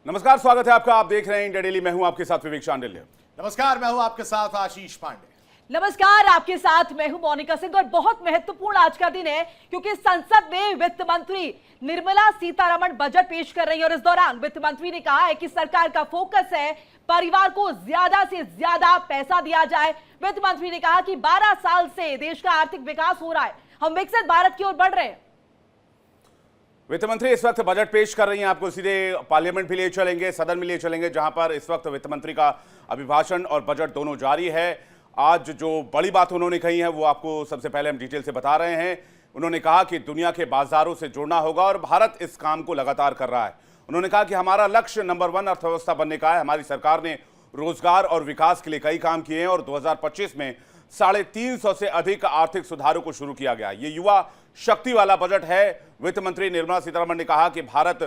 नमस्कार, स्वागत है आपका। आप देख रहे हैं इंडिया डेली। मैं हूं आपके साथ विवेक शांडिल्य। नमस्कार, मैं हूं आपके साथ आशीष पांडे। नमस्कार, आपके साथ मैं हूं मोनिका सिंह। और बहुत महत्वपूर्ण आज का दिन है क्योंकि संसद में वित्त मंत्री निर्मला सीतारमण बजट पेश कर रही है और इस दौरान वित्त मंत्री ने कहा है कि सरकार का फोकस है परिवार को ज्यादा से ज्यादा पैसा दिया जाए। वित्त मंत्री ने कहा कि 12 साल से देश का आर्थिक विकास हो रहा है, हम विकसित भारत की ओर बढ़ रहे हैं। वित्त मंत्री इस वक्त बजट पेश कर रही हैं। आपको सीधे पार्लियामेंट भी ले चलेंगे, सदन में ले चलेंगे, जहां पर इस वक्त वित्त मंत्री का अभिभाषण और बजट दोनों जारी है। आज जो बड़ी बात उन्होंने कही है वो आपको सबसे पहले हम डिटेल से बता रहे हैं। उन्होंने कहा कि दुनिया के बाजारों से जुड़ना होगा और भारत इस काम को लगातार कर रहा है। उन्होंने कहा कि हमारा लक्ष्य नंबर 1 अर्थव्यवस्था बनने का है। हमारी सरकार ने रोजगार और विकास के लिए कई काम किए हैं और 2025 में 350 से अधिक आर्थिक सुधारों को शुरू किया गया। ये युवा शक्ति वाला बजट है। वित्त मंत्री निर्मला सीतारमण ने कहा कि भारत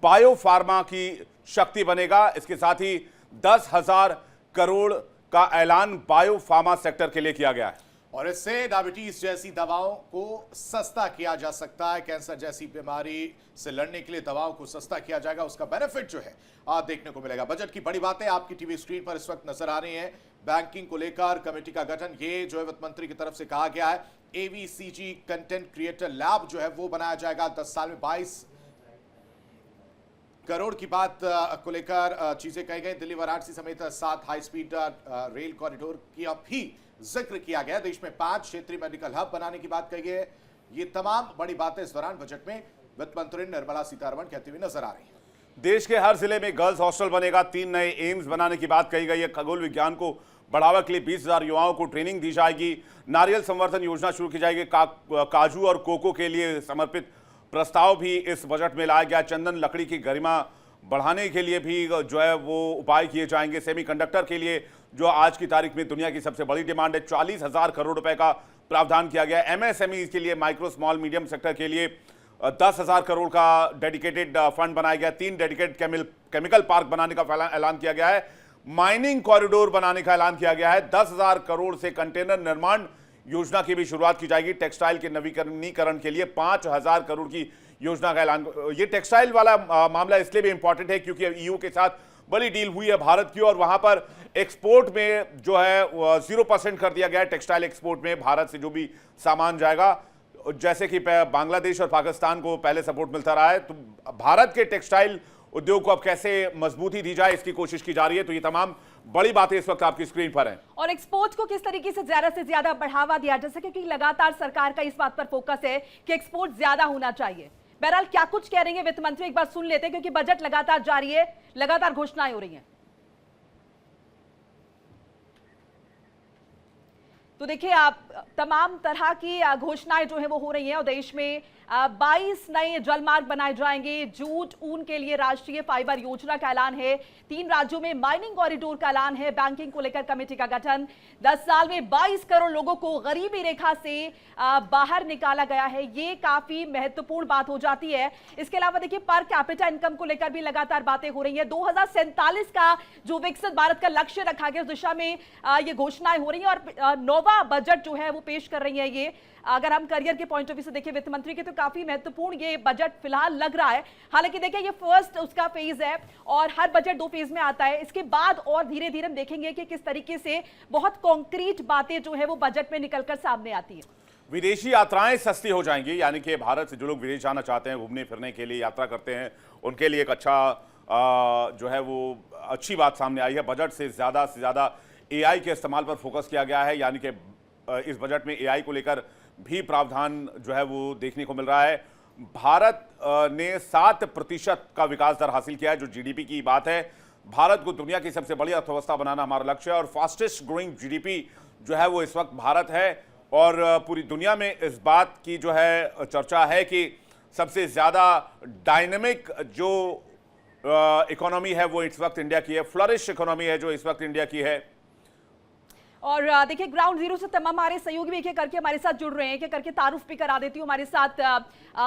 बायो फार्मा की शक्ति बनेगा। इसके साथ ही 10,000 करोड़ का ऐलान बायो फार्मा सेक्टर के लिए किया गया है और इससे डायबिटीज जैसी दवाओं को सस्ता किया जा सकता है। कैंसर जैसी बीमारी से लड़ने के लिए दवाओं को सस्ता किया जाएगा, उसका बेनिफिट जो है आज देखने को मिलेगा। बजट की बड़ी बातें आपकी टीवी स्क्रीन पर इस वक्त नजर आ रही हैं। बैंकिंग को लेकर कमेटी का गठन, ये जो है वित्त मंत्री की तरफ से कहा गया है। एवीसीजी कंटेंट क्रिएटर लैब जो है वो बनाया जाएगा। 10 साल में 22 करोड़ की बात को लेकर चीजें कही गई। दिल्ली वाराणसी समेत 7 हाई स्पीड रेल कॉरिडोर की भी जिक्र किया गया। देश में 5 क्षेत्रीय मेडिकल हब बनाने की बात कही गई है। ये तमाम बड़ी बातें इस दौरान बजट में वित्त मंत्री निर्मला सीतारमण कहती हुई नजर आ रही है। देश के हर जिले में गर्ल्स हॉस्टल बनेगा। 3 नए एम्स बनाने की बात कही गई है। खगोल विज्ञान को बढ़ावा के लिए 20,000 युवाओं को ट्रेनिंग दी जाएगी। नारियल संवर्धन योजना शुरू की जाएगी। काजू और कोको के लिए समर्पित प्रस्ताव भी इस बजट में लाया गया। चंदन लकड़ी की गरिमा बढ़ाने के लिए भी जो है वो उपाय किए जाएंगे। सेमीकंडक्टर के लिए जो आज की तारीख में दुनिया की सबसे बड़ी डिमांड है, 40,000 करोड़ रुपए का प्रावधान किया गया। एमएसएमई के लिए, माइक्रो स्मॉल मीडियम सेक्टर के लिए 10,000 करोड़ का डेडिकेटेड फंड बनाया गया। 3 डेडिकेटेड केमिकल पार्क बनाने का ऐलान किया गया है। माइनिंग कॉरिडोर बनाने का ऐलान किया गया है। 10,000 करोड़ से कंटेनर निर्माण योजना की भी शुरुआत की जाएगी। टेक्सटाइल के नवीकरणीकरण के लिए 5,000 करोड़ की योजना का ऐलान। ये टेक्सटाइल वाला मामला इसलिए भी इंपॉर्टेंट है क्योंकि ईयू के साथ बड़ी डील हुई है भारत की और वहां पर एक्सपोर्ट में जो है 0% कर दिया गया है। टेक्सटाइल एक्सपोर्ट में भारत से जो भी सामान जाएगा, जैसे कि बांग्लादेश और पाकिस्तान को पहले सपोर्ट मिलता रहा है, तो भारत के टेक्सटाइल उद्योग को अब कैसे मजबूती दी जाए इसकी कोशिश की जा रही है। तो ये तमाम बड़ी बातें इस वक्त आपकी स्क्रीन पर हैं। और एक्सपोर्ट को किस तरीके से ज्यादा बढ़ावा दिया जा सके, क्योंकि लगातार सरकार का इस बात पर फोकस है कि एक्सपोर्ट ज्यादा होना चाहिए। बहरहाल क्या कुछ कह रही है वित्त मंत्री, एक बार सुन लेते हैं, क्योंकि बजट लगातार जारी है, लगातार घोषणाएं हो रही हैं। तो देखिए, आप तमाम तरह की घोषणाएं जो है वो हो रही हैं और देश में 22 नए जलमार्ग बनाए जाएंगे। जूट ऊन के लिए राष्ट्रीय फाइबर योजना का ऐलान है। 3 राज्यों में माइनिंग कॉरिडोर का ऐलान है। बैंकिंग को लेकर कमेटी का गठन। 10 साल में 22 करोड़ लोगों को गरीबी रेखा से बाहर निकाला गया है। ये काफी महत्वपूर्ण बात हो जाती है। इसके अलावा देखिए, पर कैपिटा इनकम को लेकर भी लगातार बातें हो रही है। 2047 का जो विकसित भारत का लक्ष्य रखा गया, उस दिशा में ये घोषणाएं हो रही है और नौवा बजट जो है वो पेश कर रही है। ये अगर हम करियर के पॉइंट ऑफ व्यू से देखें वित्त मंत्री के, तो काफी महत्वपूर्ण ये बजट फिलहाल लग रहा है। हालांकि देखिए, ये फर्स्ट उसका फेज है और हर बजट 2 फेज में आता है। इसके बाद और धीरे धीरे हम देखेंगे कि किस तरीके से बहुत कॉन्क्रीट बातें जो है वो बजट में निकलकर सामने आती है। विदेशी यात्राएं सस्ती हो जाएंगी, यानी कि भारत से जो लोग विदेश जाना चाहते हैं, घूमने फिरने के लिए यात्रा करते हैं, उनके लिए एक अच्छा जो है वो अच्छी बात सामने आई है। बजट से ज़्यादा एआई के इस्तेमाल पर फोकस किया गया है, यानी कि इस बजट में एआई को लेकर भी प्रावधान जो है वो देखने को मिल रहा है। भारत ने 7% का विकास दर हासिल किया है, जो जीडीपी की बात है। भारत को दुनिया की सबसे बड़ी अर्थव्यवस्था बनाना हमारा लक्ष्य है और फास्टेस्ट ग्रोइंग जीडीपी जो है वो इस वक्त भारत है। और पूरी दुनिया में इस बात की जो है चर्चा है कि सबसे ज़्यादा डायनेमिक जो इकोनॉमी है वो इस वक्त इंडिया की है। फ्लरिश इकोनॉमी है जो इस वक्त इंडिया की है। और देखिए, ग्राउंड जीरो से तमाम हमारे सहयोगी भी एक करके हमारे साथ जुड़ रहे हैं। एक करके तारुफ भी करा देती हूँ। हमारे साथ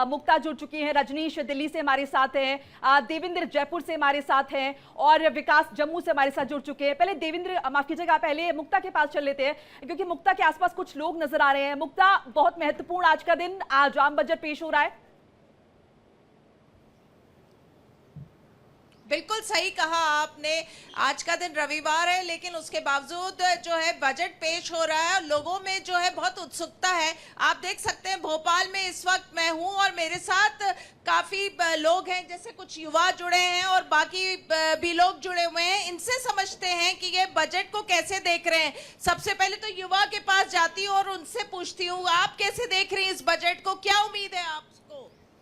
मुक्ता जुड़ चुकी हैं, रजनीश दिल्ली से हमारे साथ हैं, देवेंद्र जयपुर से हमारे साथ हैं और विकास जम्मू से हमारे साथ जुड़ चुके हैं। पहले देवेंद्र, माफ कीजिएगा, पहले मुक्ता के पास चल लेते हैं क्योंकि मुक्ता के आसपास कुछ लोग नजर आ रहे हैं। मुक्ता, बहुत महत्वपूर्ण आज का दिन, आज आम बजट पेश हो रहा है। बिल्कुल सही कहा आपने। आज का दिन रविवार है, लेकिन उसके बावजूद जो है बजट पेश हो रहा है, लोगों में जो है बहुत उत्सुकता है। आप देख सकते हैं भोपाल में इस वक्त मैं हूं और मेरे साथ काफी लोग हैं, जैसे कुछ युवा जुड़े हैं और बाकी भी लोग जुड़े हुए हैं। इनसे समझते हैं कि ये बजट को कैसे देख रहे हैं। सबसे पहले तो युवा के पास जाती हूँ और उनसे पूछती हूँ, आप कैसे देख रही हैं इस बजट को, क्या उम्मीद है आपको?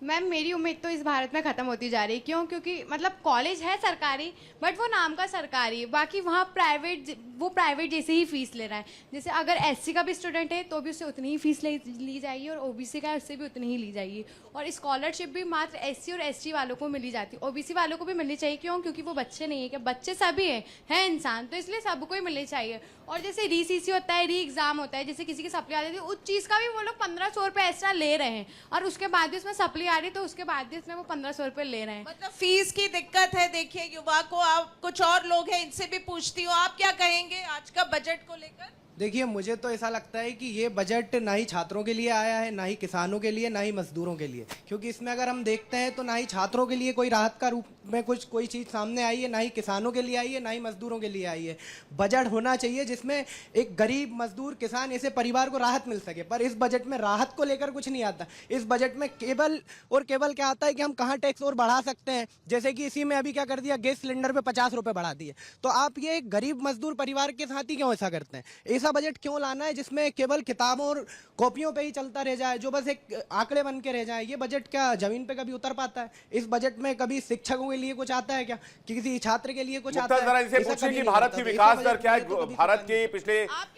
मैम मेरी उम्मीद तो इस भारत में ख़त्म होती जा रही है। क्यों? क्योंकि मतलब कॉलेज है सरकारी, बट वो नाम का सरकारी है, बाकी वहाँ प्राइवेट जैसे ही फीस ले रहा है। जैसे अगर एससी का भी स्टूडेंट है तो भी उससे उतनी ही फीस ली जाएगी, और ओबीसी का है उससे भी उतनी ही ली जाएगी। और स्कॉलरशिप भी मात्र एससी और एसटी वालों को मिली जाती है, ओबीसी वालों को भी मिलनी चाहिए। क्यों? क्योंकि वो बच्चे नहीं है, क्या बच्चे सभी हैं इंसान, तो इसलिए सबको ही मिलनी चाहिए। और जैसे री-सीसी होता है, री एग्ज़ाम होता है, जैसे किसी की सप्ली आ जाती है, उस चीज़ का भी वो लोग 1500 रुपये एक्स्ट्रा ले रहे हैं, और उसके बाद भी उसमें सप्ली आ रही है तो उसके बाद भी इसमें वो 1500 रुपये ले रहे हैं। मतलब फीस की दिक्कत है। देखिए युवा को, आप कुछ और लोग हैं इनसे भी पूछती हूँ, आप क्या कहेंगे आज का बजट को लेकर? देखिए, मुझे तो ऐसा लगता है कि ये बजट ना ही छात्रों के लिए आया है, ना ही किसानों के लिए, ना ही मजदूरों के लिए। क्योंकि इसमें अगर हम देखते हैं तो ना ही छात्रों के लिए कोई राहत का रूप में कोई चीज़ सामने आई है, ना ही किसानों के लिए आई है, ना ही मजदूरों के लिए आई है। बजट होना चाहिए जिसमें एक गरीब मजदूर किसान ऐसे परिवार को राहत मिल सके, पर इस बजट में राहत को लेकर कुछ नहीं आता। इस बजट में केवल और केवल क्या आता है कि हम कहाँ टैक्स और बढ़ा सकते हैं। जैसे कि इसी में अभी क्या कर दिया, गैस सिलेंडर पे 50 रुपये बढ़ा दिए। तो आप ये एक गरीब मजदूर परिवार के साथ ही क्यों ऐसा करते हैं? ऐसा बजट क्यों लाना है जिसमें केवल किताबों और कॉपियों पे ही चलता रह जाए, जो बस एक आंकड़े बन के रह जाए? ये बजट क्या जमीन पे कभी उतर पाता है? इस बजट में कभी शिक्षकों के लिए कुछ आता है क्या? किसी छात्र के लिए कुछ आता है? जरा इसे ऐसा पूछिए कभी कि नहीं भारत होता। की तो विकास ऐसा दर बजट क्या है? तो कभी भारत पता के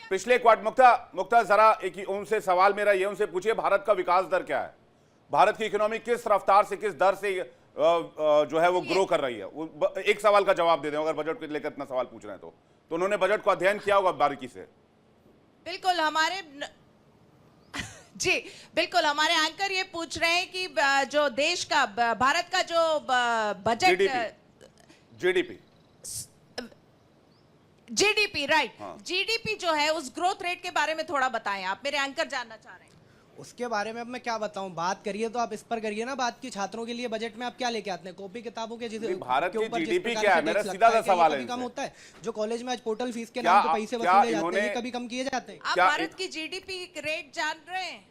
पिछले क्वार्टर मुक्ता जरा एक उनसे सवाल मेरा ये उनसे पूछिए, भारत का विकास दर क्या है? भारत की इकोनॉमी किस रफ्तार से, किस दर से जो है वो ग्रो कर रही है? एक सवाल का जवाब दे दें, अगर बजट को लेकर इतना सवाल पूछ रहे हैं तो उन्होंने बजट को अध्ययन किया होगा बारीकी से। बिल्कुल हमारे जी बिल्कुल हमारे एंकर ये पूछ रहे हैं कि जो देश का भारत का जो बजट जीडीपी राइट, जीडीपी जो है उस ग्रोथ रेट के बारे में थोड़ा बताएं आप, मेरे एंकर जानना चाह रहे हैं। उसके बारे में अब मैं क्या बताऊं? बात करिए तो आप इस पर करिए ना बात की छात्रों के लिए बजट में आप क्या लेके आते हैं? कॉपी किताबों के भारत की ऊपर जीडीपी क्या है? मेरा सीधा सा सवाल है, कम होता है जो कॉलेज में आज पोर्टल फीस के नाम पे पैसे वसूले जाते हैं, कभी कम किए जाते हैं? आप भारत की जीडीपी रेट जान रहे हैं?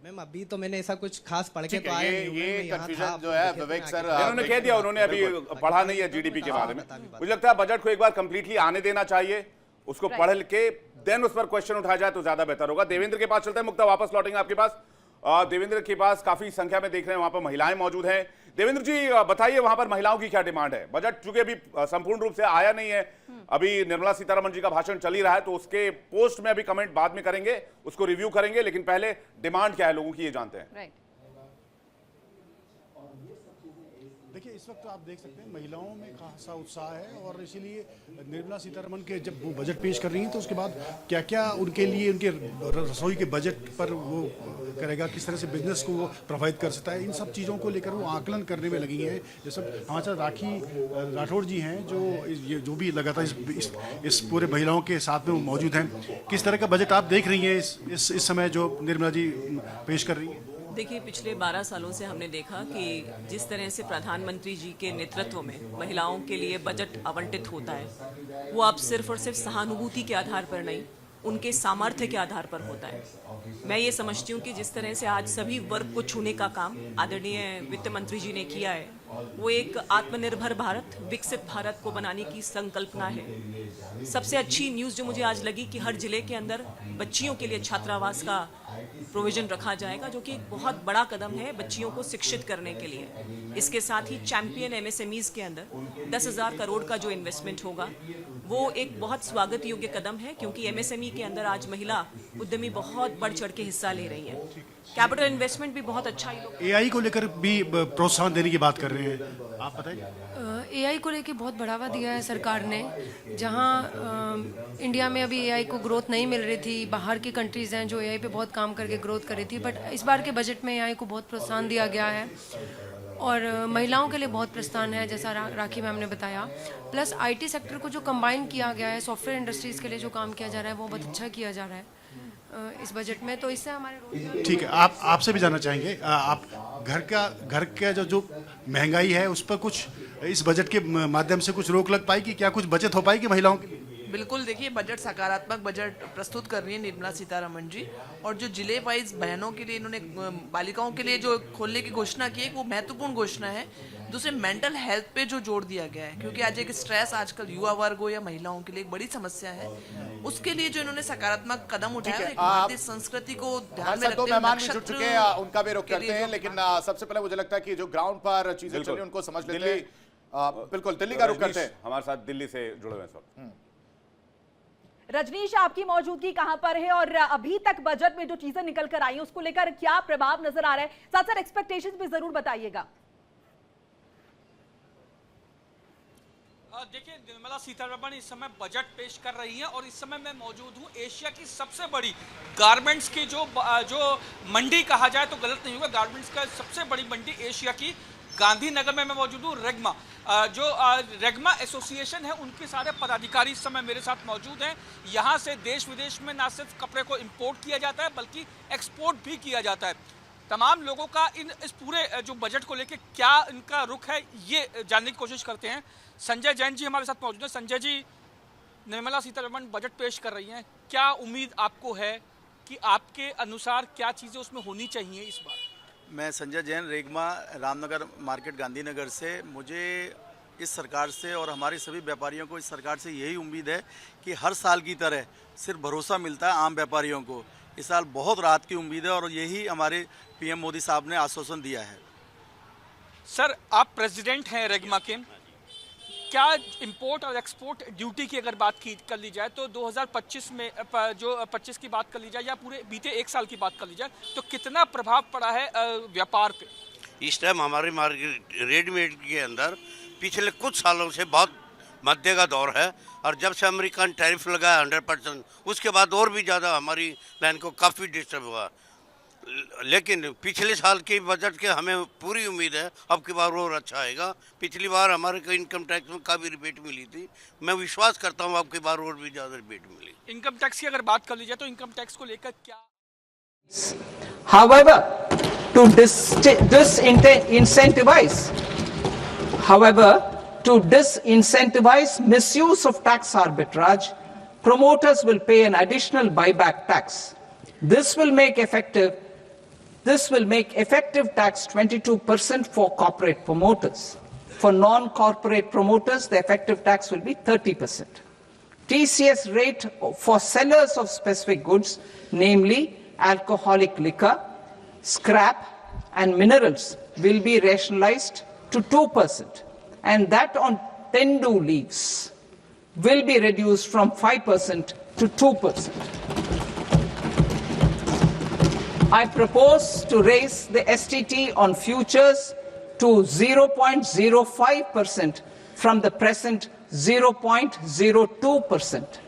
मैम अभी तो मैंने ऐसा कुछ खास पढ़ के तो आया नहीं हूं। ये कंफ्यूजन जो है विवेक सर उन्होंने कह दिया, उन्होंने अभी पढ़ा नहीं है जीडीपी के बारे में। मुझे लगता है बजट को एक बार कंप्लीटली आने देना चाहिए, उसको पढ़ के देन उस पर क्वेश्चन उठाया जाए तो ज्यादा बेहतर होगा। देवेंद्र के पास चलते हैं, मुक्ता वापस लौटेंगे आपके पास। देवेंद्र के पास काफी संख्या में देख रहे हैं वहां पर महिलाएं मौजूद हैं। देवेंद्र जी बताइए, वहां पर महिलाओं की क्या डिमांड है? बजट चूंकि अभी संपूर्ण रूप से आया नहीं है, अभी निर्मला सीतारमण जी का भाषण चल ही रहा है, तो उसके पोस्ट में अभी कमेंट बाद में करेंगे, उसको रिव्यू करेंगे, लेकिन पहले डिमांड क्या है लोगों की ये जानते हैं। देखिए, इस वक्त आप देख सकते हैं महिलाओं में खासा उत्साह है, और इसीलिए निर्मला सीतारमण के जब वो बजट पेश कर रही हैं तो उसके बाद क्या क्या उनके लिए उनके रसोई के बजट पर वो करेगा, किस तरह से बिजनेस को वो प्रोवाइड कर सकता है, इन सब चीज़ों को लेकर वो आकलन करने में लगी हैं। जैसे हमारे साथ राखी राठौड़ जी हैं जो भी लगातार इस पूरे महिलाओं के साथ में वो मौजूद हैं। किस तरह का बजट आप देख रही हैं इस समय जो निर्मला जी पेश कर रही हैं? देखिए, पिछले 12 सालों से हमने देखा कि जिस तरह से प्रधानमंत्री जी के नेतृत्व में महिलाओं के लिए बजट आवंटित होता है, वो अब सिर्फ और सिर्फ सहानुभूति के आधार पर नहीं, उनके सामर्थ्य के आधार पर होता है। मैं ये समझती हूँ कि जिस तरह से आज सभी वर्ग को छूने का काम आदरणीय वित्त मंत्री जी ने किया है, वो एक आत्मनिर्भर भारत, विकसित भारत को बनाने की संकल्पना है। सबसे अच्छी न्यूज़ जो मुझे आज लगी कि हर जिले के अंदर बच्चियों के लिए छात्रावास का प्रोविजन रखा जाएगा, जो कि एक बहुत बड़ा कदम है बच्चियों को शिक्षित करने के लिए। इसके साथ ही चैंपियन एमएसएमईज के अंदर 10,000 करोड़ का जो इन्वेस्टमेंट होगा, वो एक बहुत स्वागत योग्य कदम है, क्योंकि एमएसएमई के अंदर आज महिला उद्यमी बहुत बढ़ चढ़ के हिस्सा ले रही है। कैपिटल इन्वेस्टमेंट भी बहुत अच्छा ही लोग एआई को लेकर भी प्रोत्साहन देने की बात कर रहे हैं, आप बताइए। एआई को लेके बहुत बढ़ावा दिया है सरकार ने। जहां इंडिया में अभी एआई को ग्रोथ नहीं मिल रही थी, बाहर की कंट्रीज़ हैं जो एआई पे बहुत काम करके ग्रोथ कर रही थी, बट इस बार के बजट में एआई को बहुत प्रोत्साहन दिया गया है, और महिलाओं के लिए बहुत प्रोत्साहन है, जैसा राखी मैम ने बताया। प्लस आईटी सेक्टर को जो कंबाइन किया गया है, सॉफ्टवेयर इंडस्ट्रीज़ के लिए जो काम किया जा रहा है, वो बहुत अच्छा किया जा रहा है इस बजट में। तो इससे हमारे ठीक है, आपसे भी जानना चाहेंगे, आप घर का जो महंगाई है उस पर कुछ इस बजट के माध्यम से कुछ रोक लग पाएगी, क्या कुछ बचत हो पाएगी महिलाओं के लिए? बिल्कुल, देखिए बजट सकारात्मक बजट प्रस्तुत कर रही है निर्मला सीतारमण जी, और जो जिले वाइज बहनों के लिए इन्होंने बालिकाओं के लिए जो खोलने की घोषणा की है वो महत्वपूर्ण घोषणा है। दूसरे मेंटल हेल्थ पे जो जोर दिया गया है, क्योंकि आज एक स्ट्रेस आजकल युवा वर्ग हो या महिलाओं के लिए एक बड़ी समस्या है, उसके लिए जो इन्होंने सकारात्मक कदम उठाया है, भारतीय संस्कृति को ध्यान में रखते हुए मेहमान भी जुड़ चुके हैं, उनका भी रुख करते हैं, लेकिन सबसे पहले मुझे लगता है कि जो ग्राउंड पर चीजें चल रही हैं उनको समझ लेते हैं। बिल्कुल, दिल्ली का रुख करते हैं, हमारे साथ दिल्ली से जुड़े हुए हैं। रजनीश, आपकी मौजूदगी कहां पर है और अभी तक बजट में जो चीजें निकल कर आई हैं उसको लेकर क्या प्रभाव नजर आ रहा है, साथ साथ एक्सपेक्टेशंस भी जरूर बताइएगा। देखिए, निर्मला सीतारमण इस समय बजट पेश कर रही हैं और इस समय मैं मौजूद हूं एशिया की सबसे बड़ी गारमेंट्स की जो मंडी कहा जाए तो गलत नहीं होगा, गारमेंट्स का सबसे बड़ी मंडी एशिया की गांधीनगर में मैं मौजूद हूँ। रेगमा जो रेगमा एसोसिएशन है उनके सारे पदाधिकारी इस समय मेरे साथ मौजूद हैं। यहाँ से देश विदेश में ना सिर्फ कपड़े को इंपोर्ट किया जाता है बल्कि एक्सपोर्ट भी किया जाता है। तमाम लोगों का इस पूरे जो बजट को लेकर क्या इनका रुख है ये जानने की कोशिश करते हैं। संजय जैन जी हमारे साथ मौजूद हैं। संजय जी, निर्मला सीतारमण बजट पेश कर रही हैं, क्या उम्मीद आपको है कि आपके अनुसार क्या चीज़ें उसमें होनी चाहिए इस बार? मैं संजय जैन, रेगमा रामनगर मार्केट गांधीनगर से। मुझे इस सरकार से और हमारे सभी व्यापारियों को इस सरकार से यही उम्मीद है कि हर साल की तरह सिर्फ भरोसा मिलता है आम व्यापारियों को, इस साल बहुत राहत की उम्मीद है और यही हमारे पीएम मोदी साहब ने आश्वासन दिया है। सर, आप प्रेसिडेंट हैं रेगमा के, क्या इंपोर्ट और एक्सपोर्ट ड्यूटी की अगर बात कर ली जाए तो 2025 में जो 25 की बात कर ली जाए या पूरे बीते एक साल की बात कर ली जाए तो कितना प्रभाव पड़ा है व्यापार पे? इस टाइम हमारी मार्केट रेडीमेड के अंदर पिछले कुछ सालों से बहुत मध्य का दौर है और जब से अमेरिकन टैरिफ लगा है 100%, उसके बाद और भी ज़्यादा हमारी लाइन को काफ़ी डिस्टर्ब हुआ। लेकिन पिछले साल के बजट के हमें पूरी उम्मीद है अब की बार और अच्छा आएगा। पिछली बार हमारे को इनकम टैक्स में काफ़ी रिबेट मिली थी, मैं विश्वास करता हूँ अब की बार और भी ज़्यादा रिबेट मिली। इनकम टैक्स की अगर बात कर ली जाए तो इनकम टैक्स को लेकर क्या? However, to disincentivize misuse of tax arbitrage, promoters will pay an additional buyback tax. This will make effective tax 22% for corporate promoters. For non-corporate promoters, the effective tax will be 30%. TCS rate for sellers of specific goods, namely alcoholic liquor, scrap and minerals, will be rationalized to 2%, and that on tendu leaves will be reduced from 5% to 2%. I propose to raise the STT on futures to 0.05% from the present 0.02%.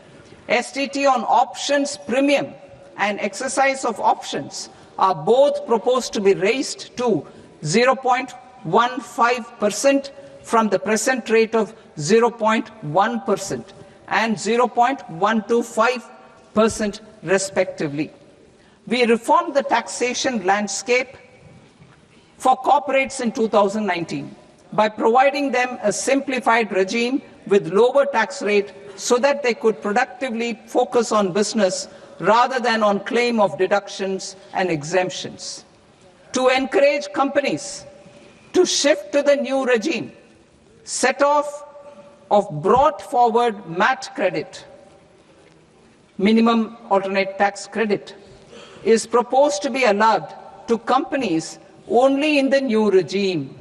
STT on options premium and exercise of options are both proposed to be raised to 0.15% from the present rate of 0.1% and 0.125% respectively. We reformed the taxation landscape for corporates in 2019 by providing them a simplified regime with lower tax rate so that they could productively focus on business rather than on claim of deductions and exemptions. To encourage companies to shift to the new regime, set off of brought forward MAT credit, minimum alternate tax credit, is proposed to be allowed to companies only in the new regime.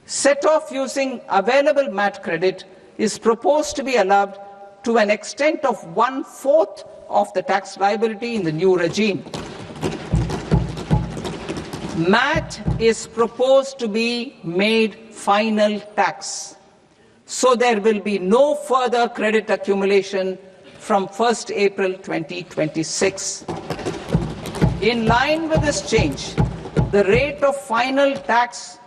Set off using available MAT credit is proposed to be allowed to an extent of 1/4 of the tax liability in the new regime. MAT is proposed to be made final tax, so there will be no further credit accumulation from 1st April 2026. In line with this change, the rate of final tax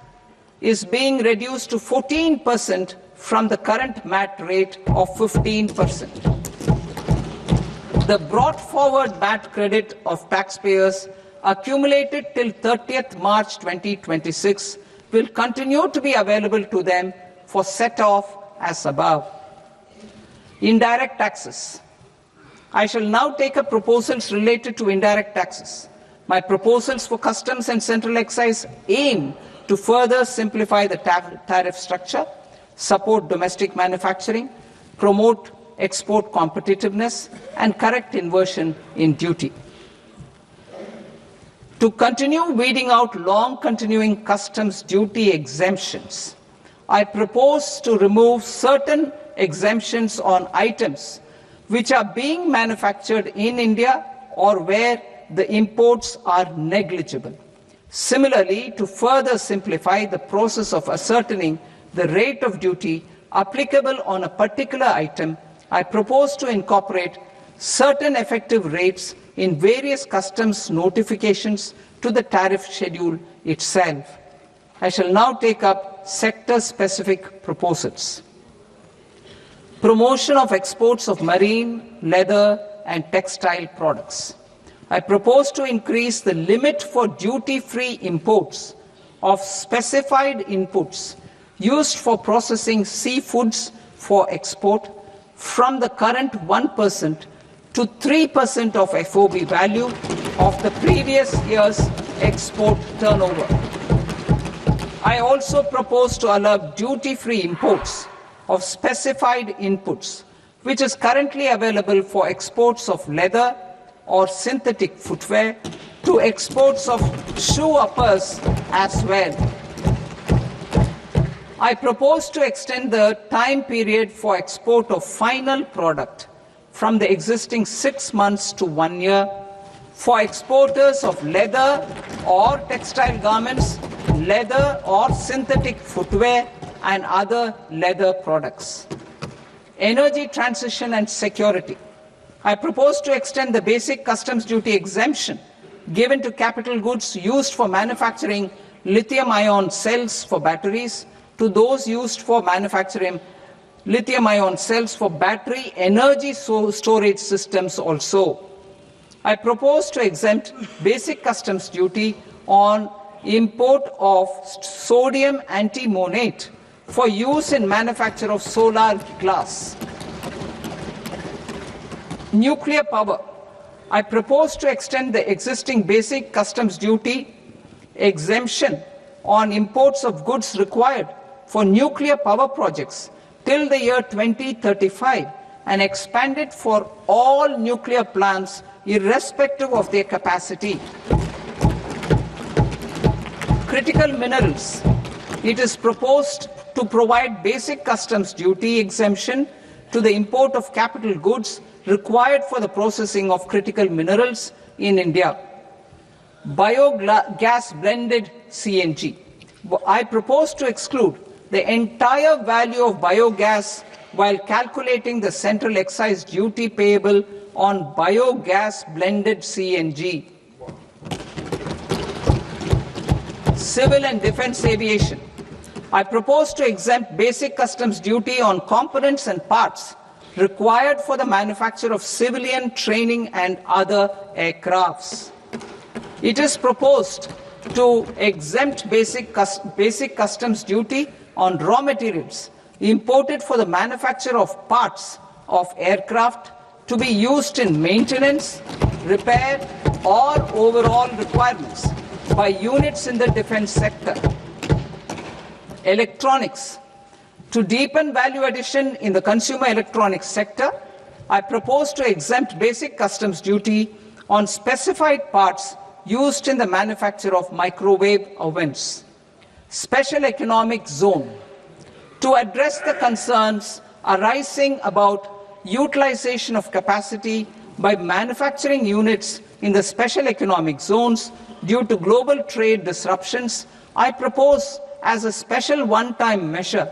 is being reduced to 14% from the current MAT rate of 15%. The brought forward MAT credit of taxpayers accumulated till 30th March 2026 will continue to be available to them for set-off as above. Indirect taxes. I shall now take up proposals related to indirect taxes. My proposals for customs and central excise aim to further simplify the tariff structure, support domestic manufacturing, promote export competitiveness, and correct inversion in duty. To continue weeding out long-continuing customs duty exemptions, I propose to remove certain exemptions on items which are being manufactured in India or where the imports are negligible. Similarly, to further simplify the process of ascertaining the rate of duty applicable on a particular item, I propose to incorporate certain effective rates in various customs notifications to the tariff schedule itself. I shall now take up sector-specific proposals. Promotion of exports of marine, leather, and textile products. I propose to increase the limit for duty-free imports of specified inputs used for processing seafoods for export from the current 1% to 3% of FOB value of the previous year's export turnover. I also propose to allow duty-free imports of specified inputs, which is currently available for exports of leather or synthetic footwear, to exports of shoe uppers as well. I propose to extend the time period for export of final product from the existing 6 months to 1 year for exporters of leather or textile garments, leather or synthetic footwear, and other leather products. Energy transition and security. I propose to extend the basic customs duty exemption given to capital goods used for manufacturing lithium-ion cells for batteries to those used for manufacturing lithium-ion cells for battery energy storage systems also. I propose to exempt basic customs duty on import of sodium antimonate for use in manufacture of solar glass. Nuclear power. I propose to extend the existing basic customs duty exemption on imports of goods required for nuclear power projects till the year 2035 and expand it for all nuclear plants irrespective of their capacity. Critical minerals. It is proposed to provide basic customs duty exemption to the import of capital goods required for the processing of critical minerals in India. Biogas blended CNG. I propose to exclude the entire value of biogas while calculating the central excise duty payable on biogas blended CNG. Civil and defense aviation. I propose to exempt basic customs duty on components and parts required for the manufacture of civilian training and other aircrafts. It is proposed to exempt basic customs duty on raw materials imported for the manufacture of parts of aircraft to be used in maintenance, repair, or overall requirements by units in the defense sector. Electronics. To deepen value addition in the consumer electronics sector, I propose to exempt basic customs duty on specified parts used in the manufacture of microwave ovens. Special economic zone. To address the concerns arising about utilization of capacity by manufacturing units in the special economic zones due to global trade disruptions, I propose as a special one-time measure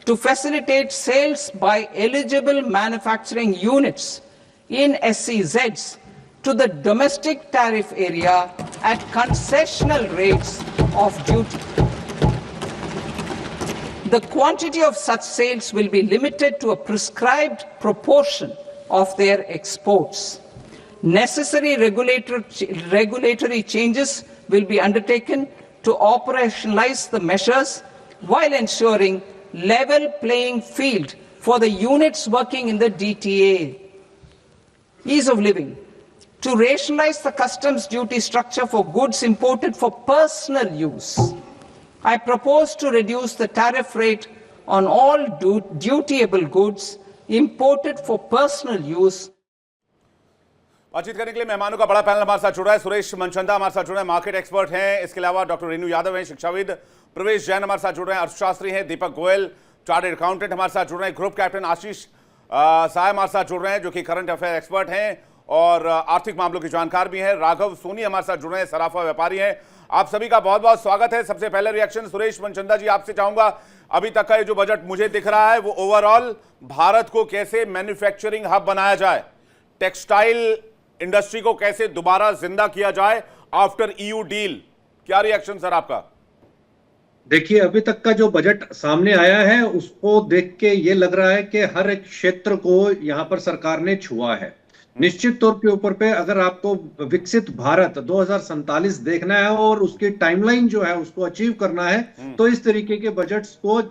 to facilitate sales by eligible manufacturing units in SEZs to the domestic tariff area at concessional rates of duty. The quantity of such sales will be limited to a prescribed proportion of their exports. Necessary regulatory changes will be undertaken to operationalize the measures while ensuring level playing field for the units working in the DTA. Ease of living. To rationalize the customs duty structure for goods imported for personal use, I propose to reduce the tariff rate on all dutiable goods imported for personal use. बातचीत करने के लिए मेहमानों का बड़ा panel हमारे साथ जुड़ रहा है। सुरेश मनचंदा हमारे साथ जुड़ रहे हैं, मार्केट एक्सपर्ट हैं। इसके अलावा डॉक्टर रेणु यादव हैं, शिक्षाविद। प्रवेश जैन हमारे साथ जुड़ रहे हैं, अर्थशास्त्री हैं। दीपक गोयल चार्टर्ड अकाउंटेंट हमारे साथ जुड़ रहे हैं। ग्रुप कैप्टन आशीष साय हमारे साथ जुड़ रहे हैं, जो कि करंट अफेयर एक्सपर्ट हैं और आर्थिक मामलों की जानकार भी हैं। राघव सोनी हमारे साथ जुड़ रहे हैं, सराफा व्यापारी हैं। आप सभी का बहुत बहुत स्वागत है। सबसे पहले रिएक्शन सुरेश मनचंदा जी आपसे चाहूंगा, अभी तक का ये जो बजट मुझे दिख रहा है वो ओवरऑल भारत को कैसे मैन्युफैक्चरिंग हब बनाया जाए, टेक्सटाइल इंडस्ट्री को कैसे दोबारा जिंदा किया जाए आफ्टर ईयू डील, क्या रिएक्शन सर आपका? देखिए, अभी तक का जो बजट सामने आया है उसको देख के ये लग रहा है कि हर एक क्षेत्र को यहाँ पर सरकार ने छुआ है। निश्चित तौर के ऊपर पे अगर आपको विकसित भारत 2047 देखना है और उसकी टाइमलाइन जो है उसको अचीव करना है, तो इस तरीके के बजट्स को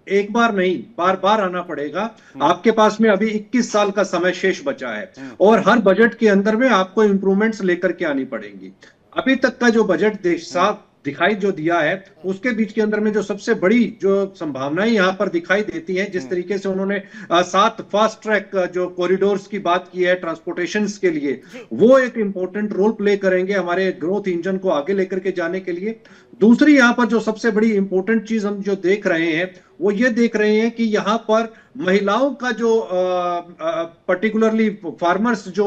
एक बार नहीं बार बार आना पड़ेगा। आपके पास में अभी 21 साल का समय शेष बचा है और हर बजट के अंदर में आपको इंप्रूवमेंट्स लेकर के आनी पड़ेंगी। अभी तक का जो बजट देश साफ दिखाई जो दिया है उसके बीच के अंदर में जो सबसे बड़ी जो संभावनाएं यहाँ पर दिखाई देती हैं, जिस तरीके से उन्होंने 7 फास्ट ट्रैक जो कॉरिडोर्स की बात की है ट्रांसपोर्टेशन के लिए, वो एक इंपॉर्टेंट रोल प्ले करेंगे हमारे ग्रोथ इंजन को आगे लेकर के जाने के लिए। दूसरी यहाँ पर जो सबसे बड़ी इंपॉर्टेंट चीज हम जो देख रहे हैं वो ये देख रहे हैं कि यहाँ पर महिलाओं का जो पर्टिकुलरली फार्मर्स जो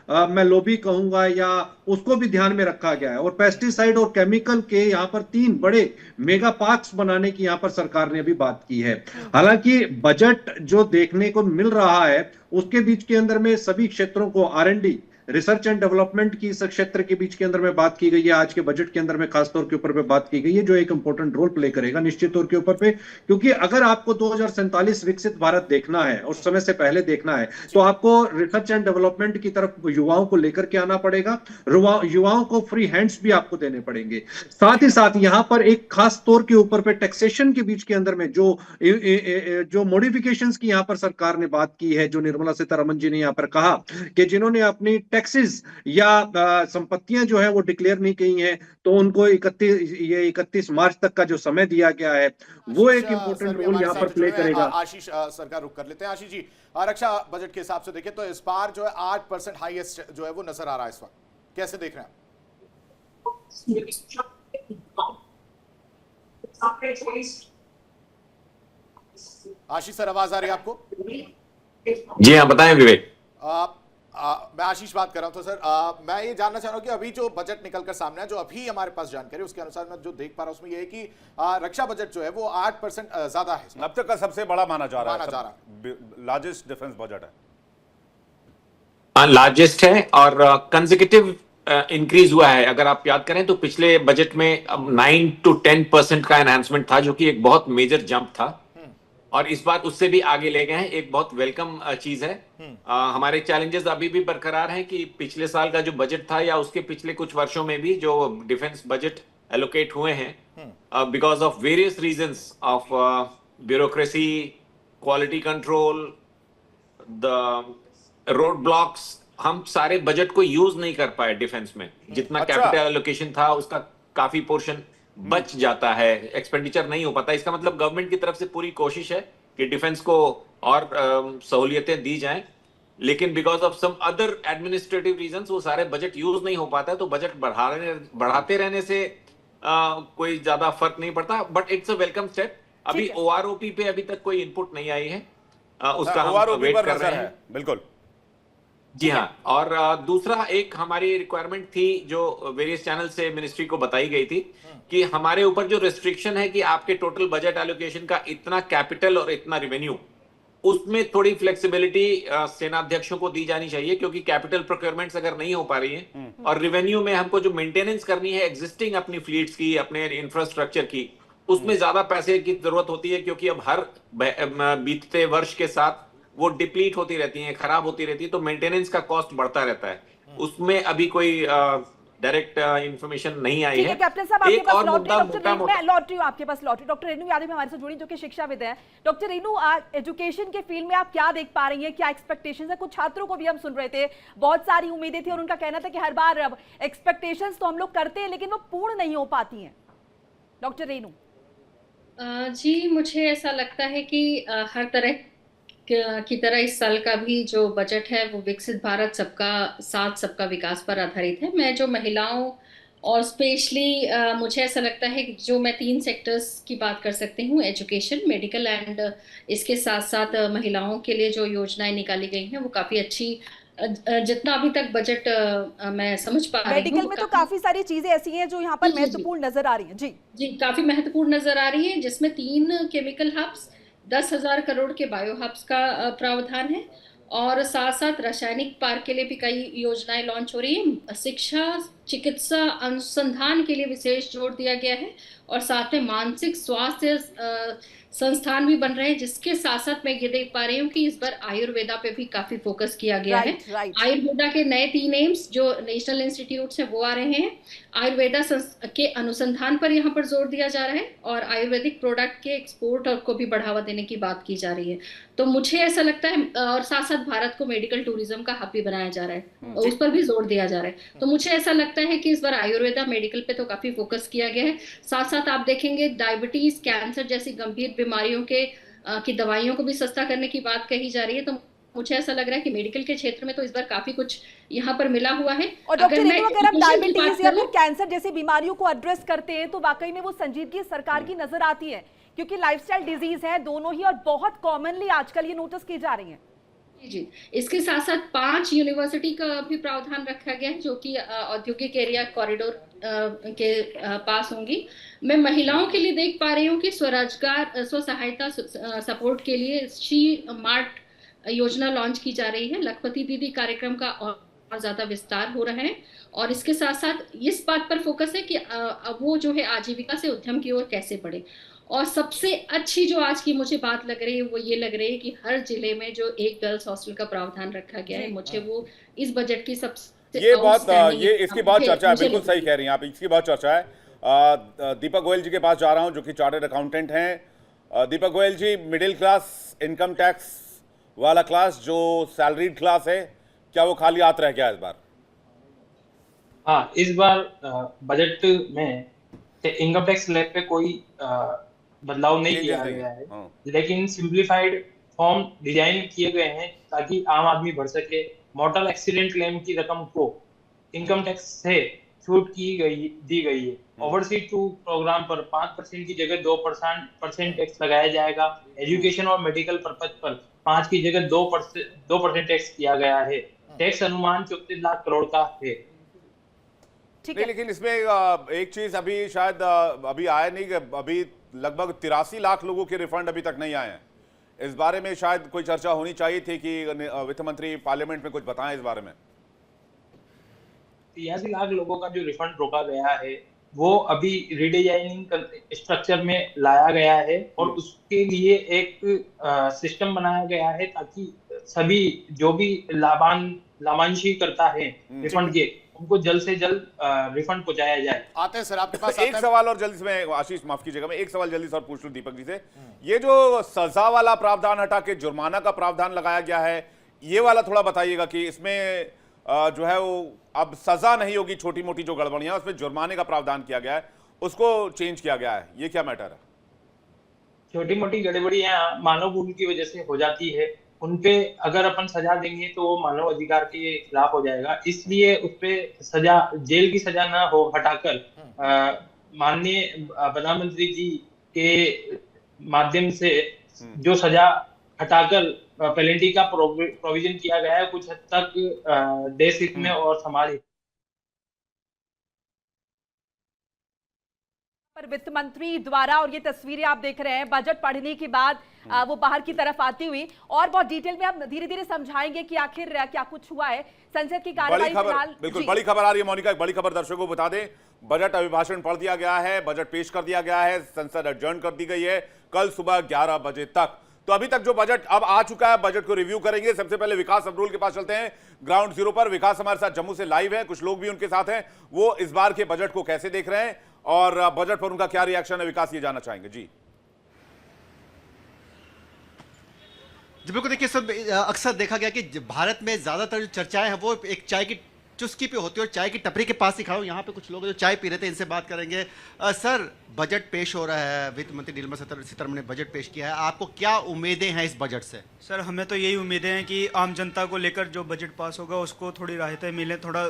मैं लॉबी कहूंगा या उसको भी ध्यान में रखा गया है और पेस्टिसाइड और केमिकल के यहाँ पर 3 बड़े मेगा पार्क्स बनाने की यहाँ पर सरकार ने अभी बात की है। हालांकि बजट जो देखने को मिल रहा है उसके बीच के अंदर में सभी क्षेत्रों को R&D रिसर्च एंड डेवलपमेंट की इस क्षेत्र के बीच के अंदर में बात की गई है। आज के बजट के अंदर में खास तौर के ऊपर पे बात की गई है जो एक इंपॉर्टेंट रोल प्ले करेगा निश्चित तौर के ऊपर पे, क्योंकि अगर आपको 2047 विकसित भारत देखना है और समय से पहले देखना है तो आपको रिसर्च एंड डेवलपमेंट की तरफ युवाओं को लेकर के आना पड़ेगा। युवाओं को फ्री हैंड्स भी आपको देने पड़ेंगे। साथ ही साथ यहाँ पर एक खास तौर के ऊपर पे टैक्सेशन के बीच के अंदर में जो मॉडिफिकेशन की यहाँ पर सरकार ने बात की है, जो निर्मला सीतारमण जी ने यहाँ पर कहा कि जिन्होंने अपनी टैक्सेस या संपत्तियां जो है वो डिक्लेयर नहीं की हैं तो उनको 31 मार्च तक का जो समय दिया गया है वो एक इंपॉर्टेंट रोल यहाँ पर प्ले करेगा। आशीष सर का रुख कर लेते हैं। आशीष जी, रक्षा बजट के हिसाब से देखें तो इस बार जो है 8% हाईएस्ट जो है वो नजर आ रहा है इस वक्त, कैसे देख रहे हैं आशीष सर? आवाज आ रही है आपको? जी हाँ, बताएं विवेक। मैं आशीष बात कर रहा हूं। तो सर मैं ये जानना चाह रहा हूं कि अभी जो बजट निकल कर सामने है, जो अभी हमारे पास जानकारी उसके अनुसार मैं जो देख पा रहा हूं उसमें ये है कि रक्षा बजट जो है वो 8% ज्यादा है, अब तक का सबसे बड़ा माना जा रहा है, लार्जेस्ट डिफेंस बजट है, लार्जेस्ट है और कंसेक्यूटिव इंक्रीज हुआ है। अगर आप याद करें तो पिछले बजट में 9 to 10% का एनहांसमेंट था जो कि एक बहुत मेजर जंप था और इस बार उससे भी आगे ले गए हैं। एक बहुत वेलकम चीज है। हमारे चैलेंजेस अभी भी बरकरार हैं कि पिछले साल का जो बजट था या उसके पिछले कुछ वर्षों में भी जो डिफेंस बजट एलोकेट हुए हैं because of various reasons of bureaucracy, quality control, the road blocks, हम सारे बजट को यूज नहीं कर पाए डिफेंस में। जितना कैपिटल एलोकेशन था उसका काफी पोर्शन बच जाता है, एक्सपेंडिचर नहीं हो पाता। इसका मतलब गवर्नमेंट की तरफ से पूरी कोशिश है कि डिफेंस को और सहूलियतें दी जाएं, लेकिन because of some other administrative reasons वो सारे बजट यूज नहीं हो पाता है। तो बजट बढ़ाते रहने से कोई ज्यादा फर्क नहीं पड़ता, but it's a welcome step. अभी OROP पे अभी तक कोई इनपुट नहीं आई है, उसका हम वेट कर रहे हैं। बिल्कुल जी हाँ। और दूसरा एक हमारी रिक्वायरमेंट थी जो वेरियस चैनल से मिनिस्ट्री को बताई गई थी कि हमारे ऊपर जो रिस्ट्रिक्शन है कि आपके टोटल बजट एलोकेशन का इतना कैपिटल और इतना रेवेन्यू, उसमें थोड़ी फ्लेक्सिबिलिटी सेनाध्यक्षों को दी जानी चाहिए, क्योंकि कैपिटल प्रोक्योरमेंट्स अगर नहीं हो पा रही है और रेवेन्यू में हमको जो मेंटेनेंस करनी है एग्जिस्टिंग अपनी फ्लीट्स की, अपने इंफ्रास्ट्रक्चर की, उसमें ज्यादा पैसे की जरूरत होती है, क्योंकि अब हर बीतते वर्ष के साथ वो डिप्लीट होती रहती हैं, खराब होती रहती है, तो मेंटेनेंस का कॉस्ट बढ़ता रहता है। उसमें अभी कोई डायरेक्ट इंफॉर्मेशन नहीं आई ठीक है। है कैप्टन साहब, आपके एक पास और लॉटरी, मुद्दा डॉक्टर रेनू, मोटा मैं लॉटरी हूँ आपके पास लॉटरी। डॉक्टर रेनू यादव हमारे साथ जुड़ी जो कि शिक्षाविद हैं। डॉक्टर रेनू, एजुकेशन के फील्ड में आप क्या देख पा रही हैं, क्या एक्सपेक्टेशंस है? कुछ छात्रों को भी हम सुन रहे थे, बहुत सारी उम्मीदें थी और उनका कहना था कि हर बार एक्सपेक्टेशंस तो हम लोग करते हैं लेकिन वो पूर्ण नहीं हो पाती हैं। डॉक्टर रेनू। जी, मुझे ऐसा लगता है कि हर तरह की तरह इस साल का भी जो बजट है वो विकसित भारत सबका साथ सबका विकास पर आधारित है। मैं जो महिलाओं और स्पेशली मुझे ऐसा लगता है कि जो मैं 3 सेक्टर्स की बात कर सकती हूँ, एजुकेशन, मेडिकल एंड इसके साथ साथ महिलाओं के लिए जो योजनाएं निकाली गई हैं वो काफ़ी अच्छी, जितना अभी तक बजट मैं समझ पा रही हूँ। मेडिकल में तो काफी सारी चीजें ऐसी हैं जो यहाँ पर महत्वपूर्ण नजर आ रही हैं। जी जी, काफी महत्वपूर्ण नजर आ रही है, जिसमें 3 केमिकल हब्स, 10,000 करोड़ के बायो हब्स का प्रावधान है और साथ साथ रासायनिक पार्क के लिए भी कई योजनाएं लॉन्च हो रही है। शिक्षा, चिकित्सा, अनुसंधान के लिए विशेष जोर दिया गया है और साथ में मानसिक स्वास्थ्य संस्थान भी बन रहे हैं, जिसके साथ साथ मैं ये देख पा रही हूँ कि इस बार आयुर्वेदा पे भी काफी फोकस किया गया है। आयुर्वेदा के नए 3 एम्स जो नेशनल इंस्टीट्यूट है वो आ रहे हैं। आयुर्वेदा के अनुसंधान पर यहाँ पर जोर दिया जा रहा है और आयुर्वेदिक प्रोडक्ट के एक्सपोर्ट को भी बढ़ावा देने की बात की जा रही है। तो मुझे ऐसा लगता है, और साथ साथ भारत को मेडिकल टूरिज्म का हब भी बनाया जा रहा है, उस पर भी जोर दिया जा रहा है। तो मुझे ऐसा लगता है कि इस बार आयुर्वेदा, मेडिकल पे तो काफी फोकस किया गया है। साथ साथ आप देखेंगे डायबिटीज, कैंसर जैसी गंभीर बीमारियों की दवाइयों को भी सस्ता करने की बात कही जा रही है। तो मुझे ऐसा लग रहा है कि मेडिकल के क्षेत्र में तो इस बार काफी कुछ यहाँ पर मिला हुआ है। और डॉक्टर रेनू, अगर हम डायबिटीज या फिर कैंसर जैसी बीमारियों को एड्रेस करते हैं तो वाकई में वो संजीदगी सरकार की नजर आती है, क्योंकि लाइफस्टाइल डिजीज है दोनों ही और बहुत कॉमनली आजकल ये नोटिस की जा रही है। जी, इसके साथ साथ 5 यूनिवर्सिटी का भी प्रावधान रखा गया है जो कि औद्योगिक एरिया कॉरिडोर के पास होंगी। मैं महिलाओं के लिए देख पा रही हूँ कि स्वरोजगार, स्व सहायता सपोर्ट के लिए शी मार्ट योजना लॉन्च की जा रही है। लखपति दीदी कार्यक्रम का और ज्यादा विस्तार हो रहा है और इसके साथ साथ इस बात पर फोकस है कि वो जो है आजीविका से उद्यम की ओर कैसे बढ़े। और सबसे अच्छी जो आज की मुझे बात लग रही है वो ये लग रही है कि हर जिले में जो एक गर्ल्स हॉस्टल का प्रावधान रखा गया है, मुझे वो इस बजट की सबसे इसकी बहुत चर्चा है। बिल्कुल सही कह रही हैं आप, इसकी बहुत चर्चा है। दीपक गोयल जी के पास जा रहा हूं जो कि चार्टर्ड अकाउंटेंट हैं। दीपक गोयल जी, मिडिल क्लास, इनकम टैक्स वाला क्लास जो सैलरीड क्लास है, क्या वो खाली हाथ रह गया इस बार? हाँ, इस बार बजट में इनकम टैक्स स्लैब पे कोई बदलाव नहीं किया गया है, लेकिन सिंप्लीफाइड फॉर्म डिजाइन किए गए हैं ताकि आम आदमी भर सके। मॉर्टल एक्सीडेंट क्लेम की रकम को इनकम टैक्स से छूट दी गई है। ओवरसीज टू प्रोग्राम पर 5% की जगह 2% टैक्स लगाया जाएगा। एजुकेशन और मेडिकल पर्पज पर 5 की जगह 2% टैक्स किया गया है। टैक्स अनुमान 34 लाख करोड़ का है। नहीं, लेकिन इसमें एक चीज अभी शायद अभी आया नहीं, अभी लगभग 83 लाख लोगों के रिफंड अभी तक नहीं आए हैं। इस बारे में शायद कोई चर्चा होनी चाहिए थी कि वित्त मंत्री पार्लियामेंट में कुछ बताएं इस बारे में। 83 लाख लोगों का जो रिफंड रोका गया है वो अभी रिडिजाइनिंग स्ट्रक्चर में लाया गया है और उसके लिए एक सिस्टम बनाया गया है ताकि सभी जो भी लाभांशी करता है रिफंड के, उनको जल्द से जल्द रिफंड पहुंचाया जाए। आते हैं सर आपके पास। एक सवाल और जल्दी से, आशीष माफ कीजिएगा, मैं एक सवाल जल्दी से और पूछ लूं दीपक जी से। ये जो सजा वाला प्रावधान हटा के जुर्माना का प्रावधान लगाया गया है, ये वाला थोड़ा बताइएगा कि इसमें जो है वो अब सजा नहीं होगी, छोटी मोटी जो गड़बड़ियां उसमें जुर्माने का प्रावधान किया गया है, उसको चेंज किया गया है, ये क्या मैटर है? छोटी मोटी गड़बड़ियां मानव भूल की वजह से हो जाती है, उनपे अगर अपन सजा देंगे तो वो मानव अधिकार के खिलाफ हो जाएगा, इसलिए उसपे सजा, जेल की सजा ना हो हटाकर माननीय प्रधानमंत्री जी के माध्यम से जो सजा हटाकर पेनल्टी का प्रोविजन किया गया है, कुछ हद तक देश हित में और समाज हित पर वित्त मंत्री द्वारा, और ये तस्वीरें आप देख रहे हैं बजट पढ़ने के बाद वो बाहर की तरफ आती हुई, और बहुत डिटेल में हम धीरे धीरे समझाएंगे कि आखिर क्या कुछ हुआ है। संसद की कार्यवाही फिलहाल बिल्कुल बड़ी खबर आ रही है मोनिका, एक बड़ी खबर दर्शकों को बता दें। बजट अभिभाषण पढ़ दिया गया है, बजट पेश कर दिया गया है, संसद एडजर्न कर दी गई है। कल सुबह 11 बजे तक तो अभी तक जो बजट अब आ चुका है, बजट को रिव्यू करेंगे। सबसे पहले विकास अब्रुल के पास चलते हैं, ग्राउंड जीरो पर। विकास हमारे साथ जम्मू से लाइव है, कुछ लोग भी उनके साथ हैं। वो इस बार के बजट को कैसे देख रहे हैं और बजट पर उनका क्या रिएक्शन है, विकास, ये जानना चाहेंगे। जी बिल्कुल, देखिए सब अक्सर देखा गया कि भारत में ज्यादातर जो चर्चाएं हैं वो एक चाय की चुस्की पे होती है और चाय की टपरी के पास ही खड़ा हूं। यहाँ पे कुछ लोग जो चाय पी रहे थे, इनसे बात करेंगे। सर, बजट पेश हो रहा है, वित्त मंत्री निर्मला सीतारमण ने बजट पेश किया है, आपको क्या उम्मीदें हैं इस बजट से? सर, हमें तो यही उम्मीदें हैं कि आम जनता को लेकर जो बजट पास होगा उसको थोड़ी राहतें मिले, थोड़ा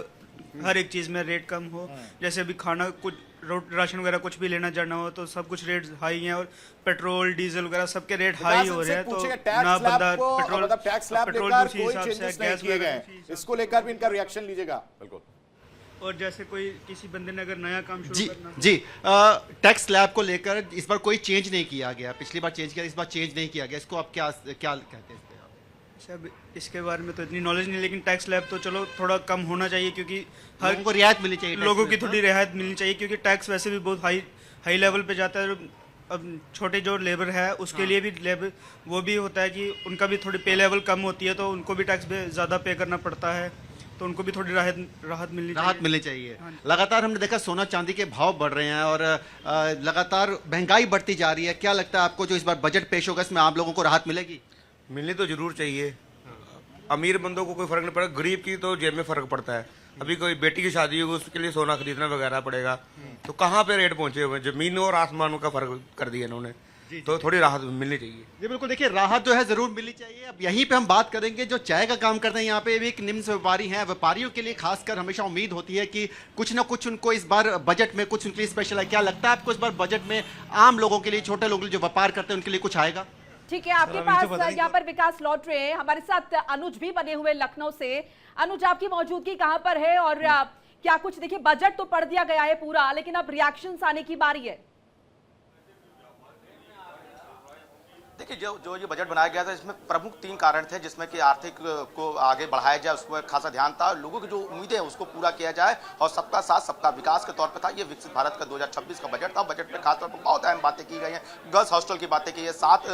हर एक चीज़ में रेट कम हो। जैसे अभी खाना, कुछ राशन वगैरह कुछ भी लेना जाना हो तो सब कुछ रेट हाई हैं, और पेट्रोल डीजल वगैरह सबके रेट हाई हो रहे हैं। तो ना बंदा पेट्रोल दूसरी हिसाब से गैस किए गए, इसको लेकर भी इनका रिएक्शन लीजिएगा। बिल्कुल। और जैसे कोई किसी बंदे ने अगर नया काम शुरू करना जी टैक्स स्लैब को लेकर इस बार कोई चेंज नहीं किया गया, पिछली बार चेंज किया, इस बार चेंज नहीं किया गया, इसको आप क्या कहते हैं? सब इसके बारे में तो इतनी नॉलेज नहीं, लेकिन टैक्स स्लैब तो चलो थोड़ा कम होना चाहिए, क्योंकि हर लोगों को रियायत मिलनी चाहिए, लोगों की थोड़ी रियायत मिलनी चाहिए, क्योंकि टैक्स वैसे भी बहुत हाई लेवल पे जाता है। अब छोटे जो लेबर है उसके लिए भी लेबर वो भी होता है कि उनका भी थोड़ी पे लेवल कम होती है, तो उनको भी टैक्स ज़्यादा पे करना पड़ता है, तो उनको भी थोड़ी राहत मिलनी चाहिए। लगातार हमने देखा सोना चांदी के भाव बढ़ रहे हैं और लगातार महंगाई बढ़ती जा रही है। क्या लगता है आपको जो इस बार बजट पेश होगा इसमें आम लोगों को राहत मिलेगी? मिलनी तो जरूर चाहिए। अमीर बंदों को कोई फर्क नहीं पड़ेगा, गरीब की तो जेब में फर्क पड़ता है। अभी कोई बेटी की शादी होगी उसके लिए सोना खरीदना वगैरह पड़ेगा, तो कहाँ पे रेट पहुंचे हुए, जमीन और आसमानों का फर्क कर दिया इन्होंने। तो थोड़ी राहत मिलनी चाहिए। जी बिल्कुल, देखिए राहत जो है जरूर मिलनी चाहिए। अब यहीं पे हम बात करेंगे जो चाय का काम करते हैं, यहाँ पे भी एक निम्न से व्यापारी हैं। व्यापारियों के लिए खासकर हमेशा उम्मीद होती है कि कुछ ना कुछ उनको इस बार बजट में कुछ उनके लिए स्पेशल है। क्या लगता है आपको इस बार बजट में आम लोगों के लिए, छोटे लोगों जो व्यापार करते हैं उनके लिए कुछ आएगा? ठीक है, आपके पास यहाँ पर विकास लौट रहे हैं, हमारे साथ अनुज भी बने हुए लखनऊ से। अनुज, आपकी मौजूदगी कहाँ पर है और क्या कुछ, देखिए बजट तो पढ़ दिया गया है पूरा, लेकिन अब रिएक्शंस आने की बारी है। देखिए जो ये बजट बनाया गया था इसमें प्रमुख 3 कारण थे, जिसमें कि आर्थिक को आगे बढ़ाया जाए उस पर खासा ध्यान था, लोगों की जो उम्मीदें हैं उसको पूरा किया जाए, और सबका साथ सबका विकास के तौर पे था। ये विकसित भारत का 2026 का बजट था। बजट में खासतौर पर बहुत अहम बातें की गई हैं, गर्ल्स हॉस्टल की बातें की है, 7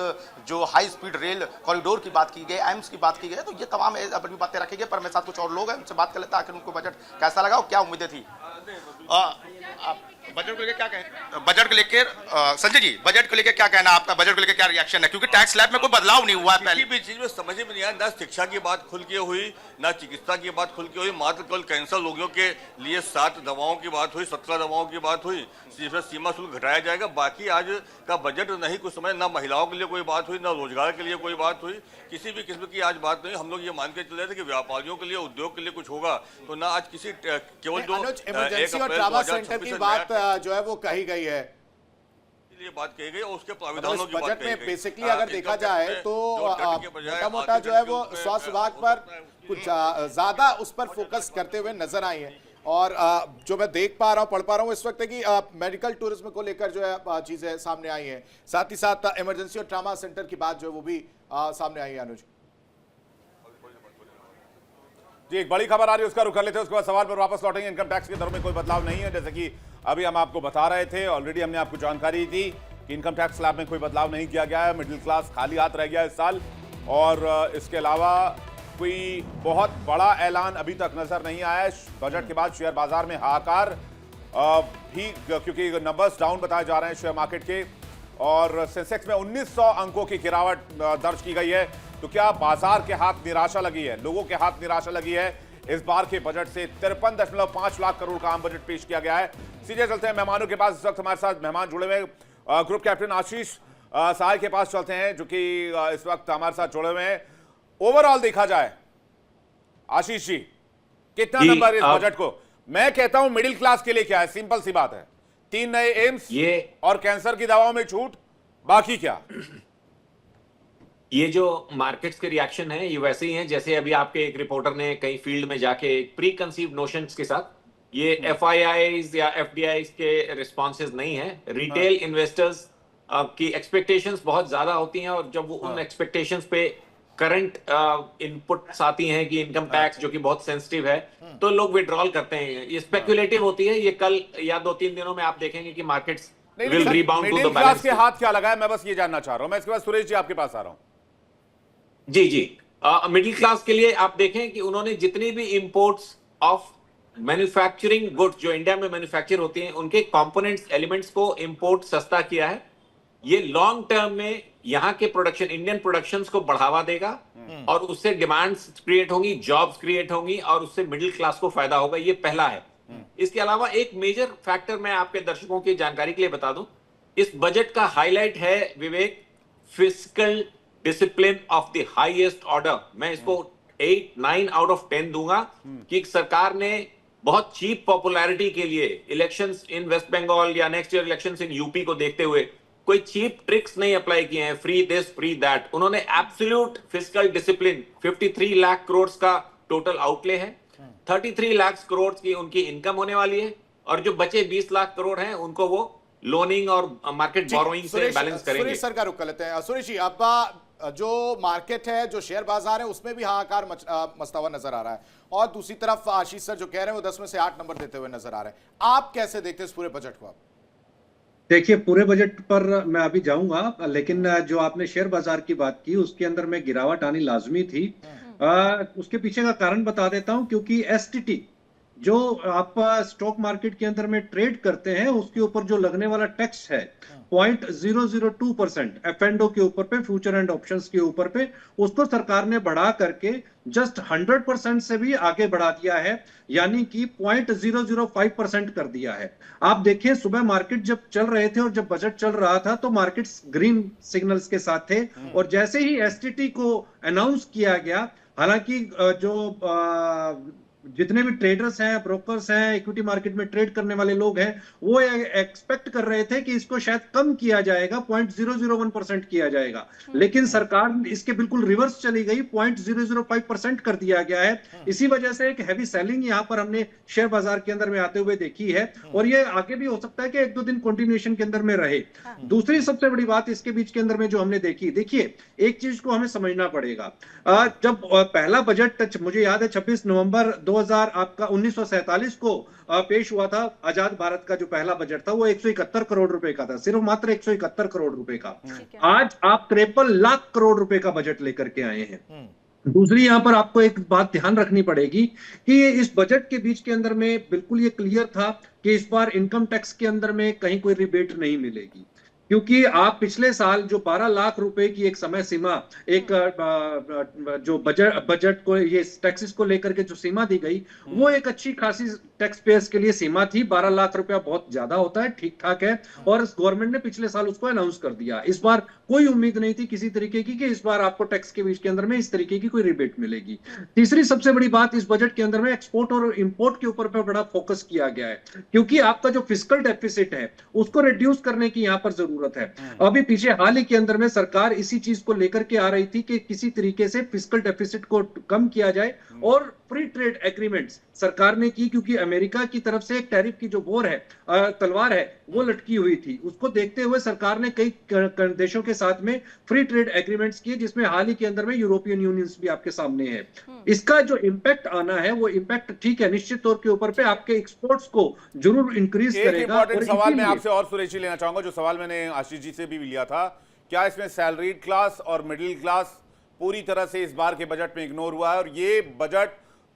जो हाई स्पीड रेल कॉरिडोर की बात की गई, एम्स की बात की गई, तो ये तमाम अपनी बातें रखी गई। पर मेरे साथ कुछ और लोग हैं, उनसे बात कर लेते हैं आखिर उनको बजट कैसा लगा और क्या उम्मीदें थी। बजट को लेकर क्या कहना, बजट को लेकर संजय जी, बजट को लेकर क्या कहना आपका, बजट को लेकर क्या रिएक्शन है, क्योंकि टैक्स स्लैब में कोई बदलाव नहीं हुआ है। किसी भी चीज में समझ में नहीं आया, ना शिक्षा की बात खुल के हुई, ना चिकित्सा की बात खुल के हुई। मात्र केवल कैंसर रोगियों के लिए 7 दवाओं की बात हुई, 17 दवाओं की बात हुई, जिसमें सीमा शुल्क घटाया जाएगा। बाकी आज का बजट नहीं कुछ समय, ना महिलाओं के लिए कोई बात हुई, ना रोजगार के लिए कोई बात हुई, किसी भी किस्म की आज बात नहीं। हम लोग ये मान के चल रहे थे कि व्यापारियों के लिए, उद्योग के लिए कुछ होगा, तो ना आज किसी केवल जो इमरजेंसी और ट्रामा सेंटर की बात जो है वो कही गई है, ये बात कही गई, और उसके प्राविधानों की बात बजट में बेसिकली अगर देखा जाए तो मोटा जो है वो स्वास्थ्य विभाग पर कुछ ज्यादा उस पर फोकस करते हुए नजर आए हैं। और जो मैं देख पा रहा हूँ, पढ़ पा रहा हूँ इस वक्त है कि मेडिकल टूरिज्म को लेकर जो है चीजें सामने आई हैं, साथ ही साथ इमरजेंसी और ट्रामा सेंटर की बात जो है वो भी सामने आई है। अनुज जी, एक बड़ी खबर आ रही है, उसका रुख कर लेते हैं, उसके बाद सवाल पर वापस लौटेंगे। इनकम टैक्स की दरों में कोई बदलाव नहीं है, जैसे कि अभी हम आपको बता रहे थे, ऑलरेडी हमने आपको जानकारी दी कि इनकम टैक्स स्लैब में कोई बदलाव नहीं किया गया है। मिडिल क्लास खाली हाथ रह गया इस साल, और इसके अलावा कोई बहुत बड़ा ऐलान अभी तक नजर नहीं आया है। बजट के बाद शेयर बाजार में हाहाकार भी, क्योंकि नंबर्स डाउन बताए जा रहे हैं शेयर मार्केट के, और सेंसेक्स में 1900 अंकों की गिरावट दर्ज की गई है। तो क्या बाजार के हाथ निराशा लगी है, लोगों के हाथ निराशा लगी है इस बार के बजट से? 53.5 लाख करोड़ का आम बजट पेश किया गया है। सीधे चलते हैं मेहमानों के पास। इस वक्त हमारे साथ मेहमान जुड़े हुए, ग्रुप कैप्टन आशीष सहाय के पास चलते हैं, जो कि इस वक्त हमारे साथ जुड़े हुए हैं। ओवरऑल देखा जाए आशीष जी, कितना नंबर इस बजट को? मैं कहता हूं मिडिल क्लास के लिए क्या है, सिंपल सी बात है, 3 नए एम्स और कैंसर की दवाओं में छूट, बाकी क्या? ये जो मार्केट्स के रिएक्शन है ये वैसे ही हैं जैसे अभी आपके एक रिपोर्टर ने कहीं फील्ड में जाके प्री कंसीव्ड नोशंस के साथ, ये FIIs या FDIs के रिस्पॉन्सेज नहीं है। रिटेल इन्वेस्टर्स की एक्सपेक्टेशंस बहुत ज्यादा होती हैं, और जब वो उन एक्सपेक्टेशंस पे करंट इनपुट्स आती हैं कि इनकम टैक्स जो कि बहुत सेंसिटिव है, तो लोग विड्रॉल करते हैं। ये स्पेक्युलेटिव होती है। ये कल या 2-3 दिनों में आप देखेंगे कि markets will rebound to the balance. के हाथ क्या लगा है, मैं बस ये जानना चाह रहा हूं। मैं इसके बाद सुरेश जी आपके पास आ रहा हूं। जी जी, मिडिल क्लास के लिए आप देखें कि उन्होंने जितनी भी इंपोर्ट्स ऑफ मैन्युफैक्चरिंग गुड्स जो इंडिया में मैन्युफैक्चर होती हैं उनके कंपोनेंट्स एलिमेंट्स को इंपोर्ट सस्ता किया है। ये लॉन्ग टर्म में यहाँ के प्रोडक्शन, इंडियन प्रोडक्शंस को बढ़ावा देगा और उससे डिमांड्स क्रिएट होंगी, जॉब्स क्रिएट होंगी और उससे मिडिल क्लास को फायदा होगा। ये पहला है। इसके अलावा एक मेजर फैक्टर मैं आपके दर्शकों की जानकारी के लिए बता दूं, इस बजट का हाईलाइट है Vivek, fiscal discipline of the highest order. मैं इसको 8-9 आउट ऑफ 10 दूंगा कि सरकार ने बहुत चीप पॉपुलैरिटी के लिए इलेक्शंस इन वेस्ट बंगाल या next year elections in UP को देखते हुए कोई चीप ट्रिक्स नहीं अप्लाई किए हैं, फ्री दिस फ्री दैट। उन्होंने absolute fiscal discipline, 53 lakh crore का टोटल आउटले है, 33 लाख करोड़ की उनकी इनकम होने वाली है और जो बचे 20 लाख करोड़ हैं उनको वो लोनिंग और मार्केट बोरोइंग से बैलेंस करेंगे। सुरेश सर का रुख कर लेते हैं। सुरेश जी, अब जो मार्केट है, जो शेयर बाजार है, उसमें भी हाहाकार मचता हुआ नजर आ रहा है और दूसरी तरफ आशीष सर जो कह रहे हैं वो 10 में से 8 नंबर देते हुए नजर आ रहे हैं। आप कैसे देखते हैं इस पूरे बजट को? आप देखिए, पूरे बजट पर मैं अभी जाऊंगा, लेकिन जो आपने शेयर बाजार की बात की उसके अंदर में गिरावट आनी लाजमी थी। उसके पीछे का कारण बता देता हूं, क्योंकि एसटीटी जो आप स्टॉक मार्केट के अंदर में ट्रेड करते हैं उसके ऊपर जो लगने वाला टैक्स है 0.002% एफ&ओ के ऊपर पे, फ्यूचर एंड ऑप्शंस के ऊपर पे, उसको सरकार ने बढ़ा करके जस्ट 100% से भी आगे बढ़ा दिया है, यानी कि 0.005% कर दिया है। आप देखें, सुबह मार्केट जब चल रहे थे और जब बजट चल रहा था तो मार्केट्स ग्रीन सिग्नल्स के साथ थे और जैसे ही एसटीटी को अनाउंस किया गया, हालांकि जो जितने भी ट्रेडर्स हैं, ब्रोकर्स हैं, इक्विटी मार्केट में ट्रेड करने वाले लोग हैं, वो एक्सपेक्ट कर रहे थे कि इसको शायद कम किया जाएगा, 0.001% किया जाएगा, लेकिन सरकार इसके बिल्कुल रिवर्स चली गई, 0.005% कर दिया गया है। इसी वजह से एक हैवी सेलिंग यहां पर हमने शेयर बाजार के अंदर में आते हुए देखी है और ये आगे भी हो सकता है कि 1-2 दिन कंटिन्यूएशन के अंदर में रहे। दूसरी सबसे बड़ी बात इसके बीच के अंदर में जो हमने देखी, देखिए एक चीज को हमें समझना पड़ेगा। जब पहला बजट, मुझे याद है 26 नवंबर 1947 को पेश हुआ था, आजाद भारत का जो पहला बजट था वो 171 करोड़ रुपए का था, सिर्फ मात्र 171 करोड़ रुपए का। आज आप 53 लाख करोड़ रुपए का बजट लेकर के आए हैं। दूसरी यहां पर आपको एक बात ध्यान रखनी पड़ेगी कि इस बजट के बीच के अंदर में बिल्कुल ये क्लियर था कि इस बार इनकम टैक्स के अंदर में कहीं कोई रिबेट नहीं मिलेगी, क्योंकि आप पिछले साल जो 12 लाख रुपए की एक समय सीमा, एक जो बजट को, ये टैक्सेस को लेकर के जो सीमा दी गई, वो एक अच्छी खासी टैक्स पेयर्स के लिए सीमा थी। 12 लाख रुपया बहुत ज्यादा होता है, ठीक ठाक है, और गवर्नमेंट ने पिछले साल उसको अनाउंस कर दिया। इस बार कोई उम्मीद नहीं थी किसी तरीके की कि इस बार आपको टैक्स के बीच के अंदर में इस तरीके की कोई रिबेट मिलेगी। तीसरी सबसे बड़ी बात, इस बजट के अंदर में एक्सपोर्ट और इंपोर्ट के ऊपर बड़ा फोकस किया गया है, क्योंकि आपका जो फिस्कल डेफिसिट है उसको रिड्यूस करने की यहाँ पर जरूरत है। अभी पीछे हाल ही के अंदर में सरकार इसी चीज को लेकर के आ रही थी कि किसी तरीके से फिस्कल डेफिसिट को कम किया जाए और फ्री ट्रेड एग्रीमेंट्स सरकार ने की, क्योंकि अमेरिका की तरफ से एक टैरिफ की जो बोर है, तलवार है, वो लटकी हुई थी। उसको देखते हुए सरकार ने कई देशों के साथ में फ्री ट्रेड एग्रीमेंट्स किए, जिसमें हाल ही के अंदर में यूरोपियन यूनियन भी आपके सामने है। इसका जो इम्पैक्ट आना है वो इम्पैक्ट, ठीक है, निश्चित तौर के ऊपर पे आपके एक्सपोर्ट्स को जरूर इंक्रीज करेगा। इंपॉर्टेंट सवाल मैं आपसे और सुरेश जी लेना चाहूंगा, जो सवाल मैंने आशीष जी से भी लिया था, क्या इसमें सैलरीड क्लास और मिडिल क्लास पूरी तरह से इस बार के बजट में इग्नोर हुआ है और ये बजट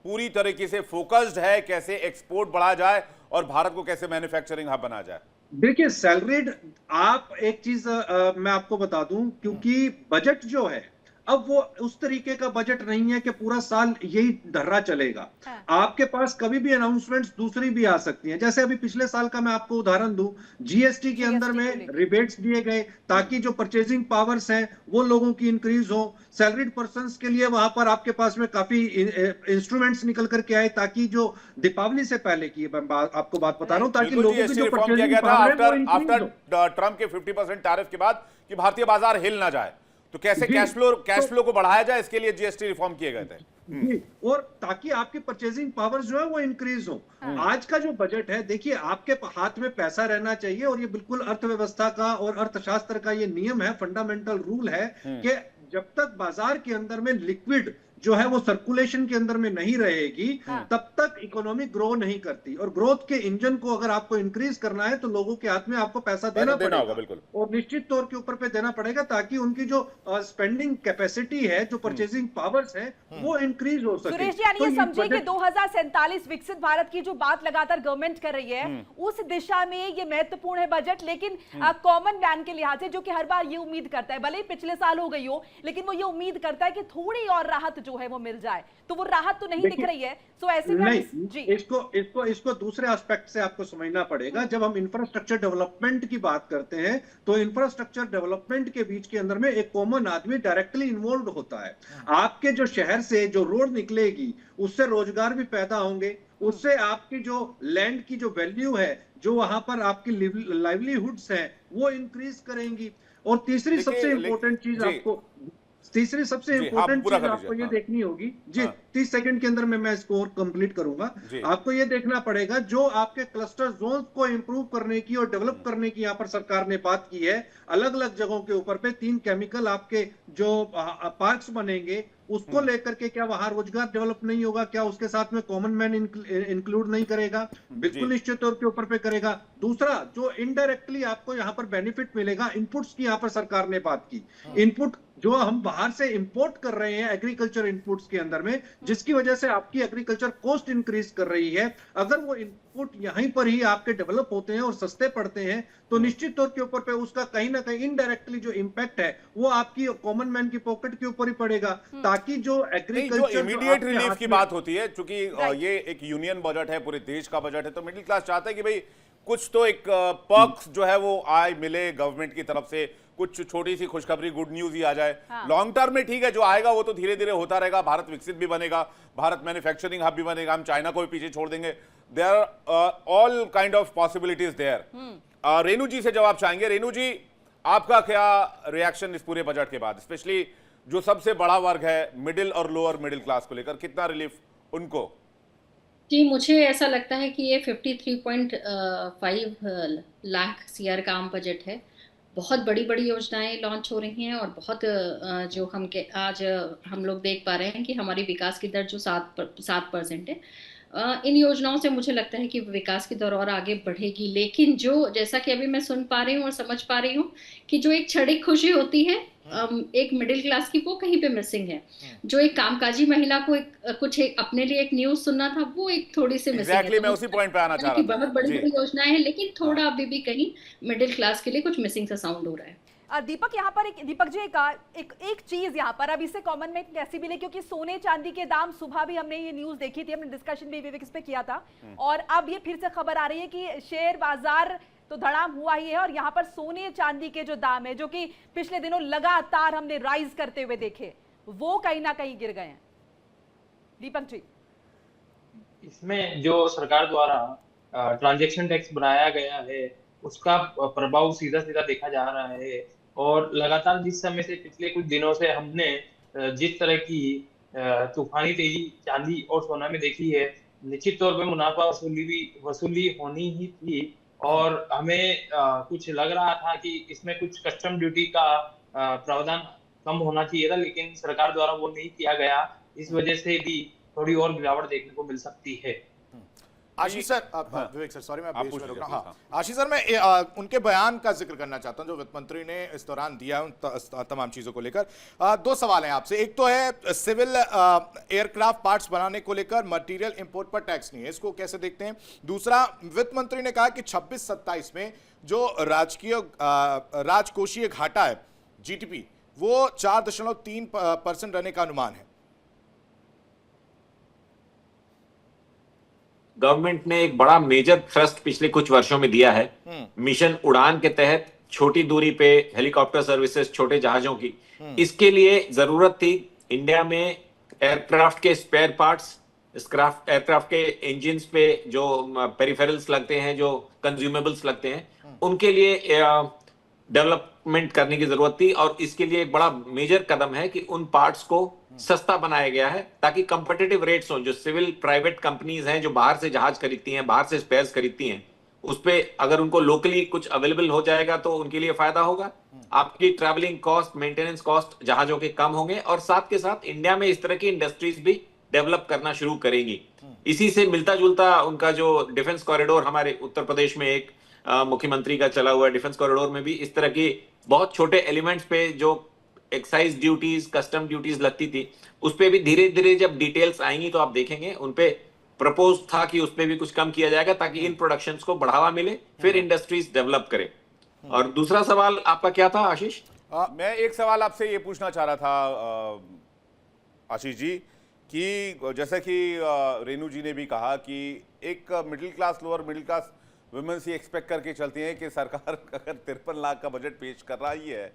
पूरी तरीके से फोकस्ड है कैसे एक्सपोर्ट बढ़ा जाए और भारत को कैसे मैन्युफैक्चरिंग हब बना जाए? देखिए, सैलरीड, आप एक चीज मैं आपको बता दूं, क्योंकि बजट जो है अब वो उस तरीके का बजट नहीं है कि पूरा साल यही धर्रा चलेगा। आपके पास कभी भी अनाउंसमेंट्स दूसरी भी आ सकती हैं। जैसे अभी पिछले साल का मैं आपको उदाहरण दूं, जीएसटी के अंदर में रिबेट्स दिए गए ताकि जो परचेजिंग पावर्स हैं वो लोगों की इंक्रीज हो। सैलरीड पर्संस के लिए वहां पर आपके पास में काफी इंस्ट्रूमेंट्स निकल करके आए, ताकि जो दीपावली से पहले की आपको बात बता रहा हूं, ताकि लोगों की जो परचेजिंग पावर है वो आफ्टर ट्रम्प के 50% टैरिफ के बाद कि भारतीय बाजार हिल ना जाए, तो कैसे कैश फ्लो को बढ़ाया जाए, इसके लिए जीएसटी रिफॉर्म किए गए थे। और ताकि आपकी परचेजिंग पावर जो है वो इंक्रीज हो। आज का जो बजट है, देखिए, आपके हाथ में पैसा रहना चाहिए और ये बिल्कुल अर्थव्यवस्था का और अर्थशास्त्र का ये नियम है, फंडामेंटल रूल है कि जब तक बाजार के अंदर में लिक्विड जो है वो सर्कुलेशन के अंदर में नहीं रहेगी, तब तक इकोनॉमी ग्रो नहीं करती। और ग्रोथ के इंजन को अगर आपको इंक्रीज करना है तो लोगों के हाथ में आपको पैसा देना पड़ेगा, बिल्कुल, और निश्चित तौर के ऊपर पे देना पड़ेगा, ताकि उनकी जो स्पेंडिंग कैपेसिटी है, जो परचेजिंग पावर्स है, वो इंक्रीज हो सके। सुरेश जी, यानी ये समझिए कि 2047 विकसित भारत की जो बात लगातार गवर्नमेंट कर रही है, उस दिशा में ये महत्वपूर्ण है बजट। लेकिन कॉमन मैन के लिहाज से, जो कि हर बार ये उम्मीद करता है, भले ही पिछले साल हो गई हो, लेकिन वो ये उम्मीद करता है कि थोड़ी और राहत जो है वो मिल जाए, तो वो राहत तो नहीं दिख रही है। तो ऐसे में नहीं, इसको दूसरे एस्पेक्ट से आपको समझना पड़ेगा। जब हम इंफ्रास्ट्रक्चर डेवलपमेंट की बात करते हैं तो इंफ्रास्ट्रक्चर डेवलपमेंट के बीच के अंदर में एक कॉमन आदमी डायरेक्टली इन्वॉल्व होता है। आपके जो शहर से जो रोड निकलेगी, उससे रोजगार भी पैदा होंगे, उससे आपकी जो लैंड की जो वैल्यू है, जो वहां पर आपकी लाइवलीहुड्स है, वो इंक्रीज करेंगी। और तीसरी सबसे इंपॉर्टेंट चीज आपको आपको ये देखनी होगी जी, 30 सेकंड के अंदर में मैं इसको और कंप्लीट करूंगा। आपको ये देखना पड़ेगा, जो आपके क्लस्टर जोन को इंप्रूव करने की और डेवलप करने की यहाँ पर सरकार ने बात की है। अलग अलग जगहों के ऊपर पे 3 केमिकल आपके जो पार्क्स बनेंगे, उसको लेकर के क्या वहां रोजगार डेवलप नहीं होगा? क्या उसके साथ में कॉमन मैन इंक्लूड नहीं करेगा? बिल्कुल निश्चित तौर के ऊपर पे करेगा। दूसरा, जो इनडायरेक्टली आपको यहाँ पर बेनिफिट मिलेगा, इनपुट्स की यहाँ पर सरकार ने बात की। इनपुट जो हम बाहर से इंपोर्ट कर रहे हैं एग्रीकल्चर इनपुट्स के अंदर में, जिसकी वजह से आपकी एग्रीकल्चर कॉस्ट इंक्रीज कर रही है, अगर वो इनपुट यहीं पर ही आपके डेवलप होते हैं और सस्ते पड़ते हैं, तो निश्चित तौर के ऊपर पे उसका कहीं ना कहीं इनडायरेक्टली जो इंपैक्ट है वो आपकी कॉमन मैन की पॉकेट के ऊपर ही पड़ेगा। ताकि जो एग्रीकल्चर इमीडिएट रिलीफ की बात होती है, क्योंकि ये एक यूनियन बजट है, पूरे देश का बजट है, तो मिडिल क्लास चाहता है कि भाई कुछ तो एक पर्क्स जो है वो आय मिले गवर्नमेंट की तरफ से, कुछ छोटी सी खुशखबरी, गुड न्यूज ही आ जाए। लॉन्ग टर्म में ठीक है, जो आएगा वो तो धीरे धीरे होता रहेगा। भारत विकसित भी बनेगा, भारत मैन्युफैक्चरिंग हब भी बनेगा, हम चाइना को भी पीछे छोड़ देंगे। There are all kind of possibilities there. Renu ji से जवाब चाहेंगे। रेणु जी, आपका क्या रिएक्शन इस पूरे बजट के बाद, स्पेशली जो सबसे बड़ा वर्ग है मिडिल और लोअर मिडिल क्लास को लेकर, कितना रिलीफ उनको? जी, मुझे ऐसा लगता है कि ये 53.5 लाख CR का आम बजट है। बहुत बड़ी बड़ी योजनाएं लॉन्च हो रही हैं, और बहुत जो आज हम लोग देख पा रहे हैं कि हमारी विकास की दर जो 7% है, इन योजनाओं से मुझे लगता है कि विकास की दर और आगे बढ़ेगी। लेकिन जो, जैसा कि अभी मैं सुन पा रही हूँ और समझ पा रही हूँ कि जो एक क्षणिक खुशी होती है एक मिडिल क्लास की, वो कहीं पे मिसिंग है। जो एक कामकाजी महिला को अपने लिए एक न्यूज सुनना था, वो एक थोड़ी सी मिसिंग है। मैं उसी पॉइंट पे आना चाह रहा था। बहुत बड़ी बड़ी योजनाएं हैं, लेकिन थोड़ा अभी भी कहीं मिडिल क्लास के लिए कुछ मिसिंग सा साउंड हो रहा है। दीपक, यहाँ पर दीपक जी एक चीज यहाँ पर अब इससे कॉमन में कैसी भी ले, क्योंकि सोने चांदी के दाम, सुबह भी हमने ये न्यूज देखी थी, हमने डिस्कशन भी विवेक इस पे किया था, और अब ये फिर से खबर आ रही है कि शेयर बाजार तो धड़ाम हुआ ही है, और यहाँ पर सोने चांदी के जो दाम है, जो कि पिछले दिनों लगातार हमने राइज करते हुए देखे, वो कहीं ना कहीं गिर गए हैं। दीपक जी, इसमें जो सरकार द्वारा ट्रांजैक्शन टैक्स बनाया गया है, उसका प्रभाव सीधा सीधा देखा जा रहा है। और लगातार जिस समय से पिछले कुछ दिनों से हमने जिस तरह की तूफानी तेजी चांदी और सोना में देखी है, निश्चित तौर पे मुनाफा वसूली होनी ही थी। और हमें कुछ लग रहा था कि इसमें कुछ कस्टम ड्यूटी का प्रावधान कम होना चाहिए था, लेकिन सरकार द्वारा वो नहीं किया गया। इस वजह से भी थोड़ी और गिरावट देखने को मिल सकती है। आशीष सर, विवेक सर, सॉरी मैं बीच में रुक रहा हूं। आशीष सर, मैं उनके बयान का जिक्र करना चाहता हूं जो वित्त मंत्री ने इस दौरान दिया उन तमाम चीजों को लेकर। 2 सवाल हैं आपसे। एक तो है सिविल एयरक्राफ्ट पार्ट्स बनाने को लेकर मटेरियल इंपोर्ट पर टैक्स नहीं है, इसको कैसे देखते हैं? दूसरा, वित्त मंत्री ने कहा कि 26-27 में जो राजकोषीय घाटा है GDP, वो 4.3% रहने का अनुमान है। गवर्नमेंट ने एक बड़ा मेजर थ्रस्ट पिछले कुछ वर्षों में दिया है। मिशन उड़ान के तहत छोटी दूरी पे हेलीकॉप्टर सर्विसेज, छोटे जहाजों की, इसके लिए जरूरत थी इंडिया में एयरक्राफ्ट के स्पेयर पार्ट्स, एयरक्राफ्ट के इंजिन्स पे जो पेरिफेरल्स लगते हैं, जो कंज्यूमेबल्स लगते हैं, उनके लिए डेवलपमेंट करने की जरूरत थी। और इसके लिए एक बड़ा मेजर कदम है कि उन पार्ट्स को सस्ता बनाया गया है, ताकि कंपेटिटिव रेट्स हो। जो सिविल प्राइवेट कंपनीज हैं जो बाहर से जहाज खरीदती हैं, बाहर से स्पेयर्स खरीदती हैं, उस पे अगर उनको लोकली कुछ अवेलेबल हो जाएगा तो उनके लिए फायदा होगा। आपकी ट्रैवलिंग कॉस्ट, मेंटेनेंस कॉस्ट जहाजों के कम होंगे, और साथ के साथ इंडिया में इस तरह की इंडस्ट्रीज भी डेवलप करना शुरू करेंगी। इसी से मिलता जुलता उनका जो डिफेंस कॉरिडोर हमारे उत्तर प्रदेश में एक मुख्यमंत्री का चला हुआ डिफेंस कॉरिडोर में भी इस तरह की बहुत छोटे एलिमेंट्स पे जो एक्साइज ड्यूटीज, कस्टम ड्यूटीज लगती थी, उस पे भी धीरे धीरे जब डिटेल्स आएंगी तो आप देखेंगे उन पे प्रपोज था कि उस पे भी कुछ कम किया जाएगा ताकि इन प्रोडक्शंस को बढ़ावा मिले, फिर इंडस्ट्रीज डेवलप करे। और दूसरा सवाल आपका क्या था आशीष? मैं एक सवाल आपसे ये पूछना चाह रहा था आशीष जी कि जैसे कि रेणु जी ने भी कहा कि एक middle class, lower middle class women's ये एक्सपेक्ट करके चलती हैं कि सरकार अगर 53 लाख का बजट पेश कर रही है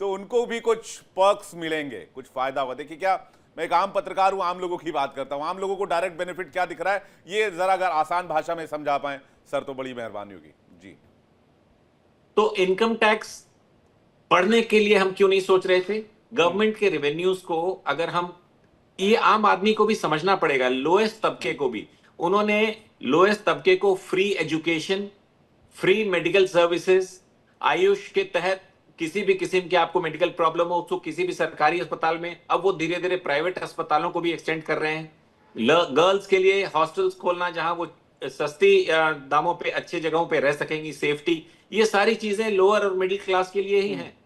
तो उनको भी कुछ पर्क्स मिलेंगे, कुछ फायदा होगा। देखिए, क्या मैं एक आम पत्रकार हूं, आम लोगों की बात करता हूं, आम लोगों को डायरेक्ट बेनिफिट क्या दिख रहा है, ये जरा अगर आसान भाषा में समझा पाए सर तो बड़ी मेहरबानी होगी जी। तो इनकम टैक्स बढ़ने के लिए हम क्यों नहीं सोच रहे थे? गवर्नमेंट के रेवेन्यूज को अगर हम, ये आम आदमी को भी समझना पड़ेगा, लोएस्ट तबके को भी, उन्होंने लोएस्ट तबके को free education, free medical services, Ayush के तहत किसी भी किस्म की आपको मेडिकल प्रॉब्लम हो उसको किसी भी सरकारी अस्पताल में, अब वो धीरे धीरे प्राइवेट अस्पतालों को भी एक्सटेंड कर रहे हैं। गर्ल्स के लिए हॉस्टल्स खोलना जहां वो सस्ती दामों पे अच्छे जगहों पे रह सकेंगी, सेफ्टी, ये सारी चीजें लोअर और मिडिल क्लास के लिए ही हैं।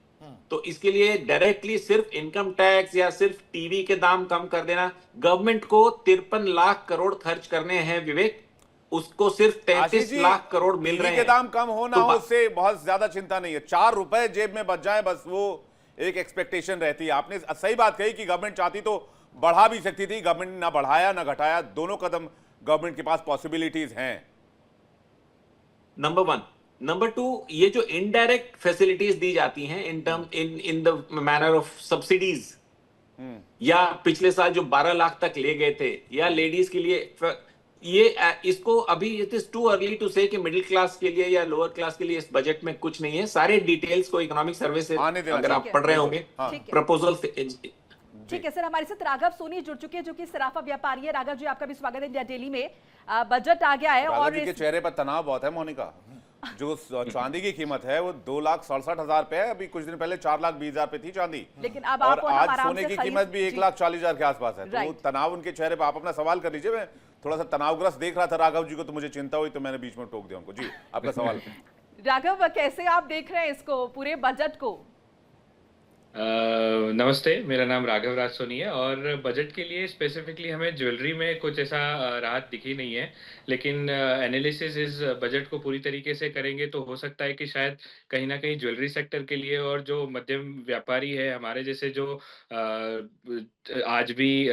तो इसके लिए डायरेक्टली सिर्फ इनकम टैक्स या सिर्फ टीवी के दाम कम कर देना, गवर्नमेंट को 53 लाख करोड़ खर्च करने हैं विवेक, उसको सिर्फ 33 लाख करोड़ मिल रहे हैं। के दाम कम होना हो उससे बहुत ज्यादा चिंता नहीं है, 4 रुपए जेब में बच जाए बस वो एक एक्सपेक्टेशन रहती है। आपने सही बात कही कि गवर्नमेंट चाहती तो बढ़ा भी सकती थी, गवर्नमेंट ना बढ़ाया ना घटाया, दोनों कदम गवर्नमेंट के पास पॉसिबिलिटीज हैं। नंबर 1। नंबर 2, ये जो इनडायरेक्ट फैसिलिटीज दी जाती हैं in the manner of subsidies, या पिछले साल जो 12 लाख तक ले गए थे, या लेडीज के लिए, ये इसको अभी it is too early to say कि मिडिल क्लास के लिए या लोअर क्लास के लिए इस बजट में कुछ नहीं है। सारे डिटेल्स को इकोनॉमिक सर्वे से अगर आप पढ़ रहे होंगे प्रपोजल। ठीक है सर, हमारे साथ राघव सोनी जुड़ चुके हैं जो कि सराफा व्यापारी है। राघव जी, आपका भी स्वागत है इंडिया डेली में। बजट आ गया है और के चेहरे पर तनाव बहुत है मोनिका। जो चांदी की कीमत है वो 2,67,000 पे है, अभी कुछ दिन पहले 4,20,000 पे थी चांदी, लेकिन अब और आज सोने की कीमत भी 1,40,000 के आसपास है। तो तनाव उनके चेहरे पे, आप अपना सवाल कर लीजिए। मैं थोड़ा सा तनावग्रस्त देख रहा था राघव जी को, तो मुझे चिंता हुई तो मैंने बीच में टोक दिया उनको। जी, आपका सवाल। राघव, कैसे आप देख रहे हैं इसको, पूरे बजट को? नमस्ते, मेरा नाम राघव राज सोनी है और बजट के लिए स्पेसिफिकली हमें ज्वेलरी में कुछ ऐसा राहत दिखी नहीं है, लेकिन एनालिसिस इस बजट को पूरी तरीके से करेंगे तो हो सकता है कि शायद कहीं ना कहीं ज्वेलरी सेक्टर के लिए और जो मध्यम व्यापारी है हमारे जैसे जो आज भी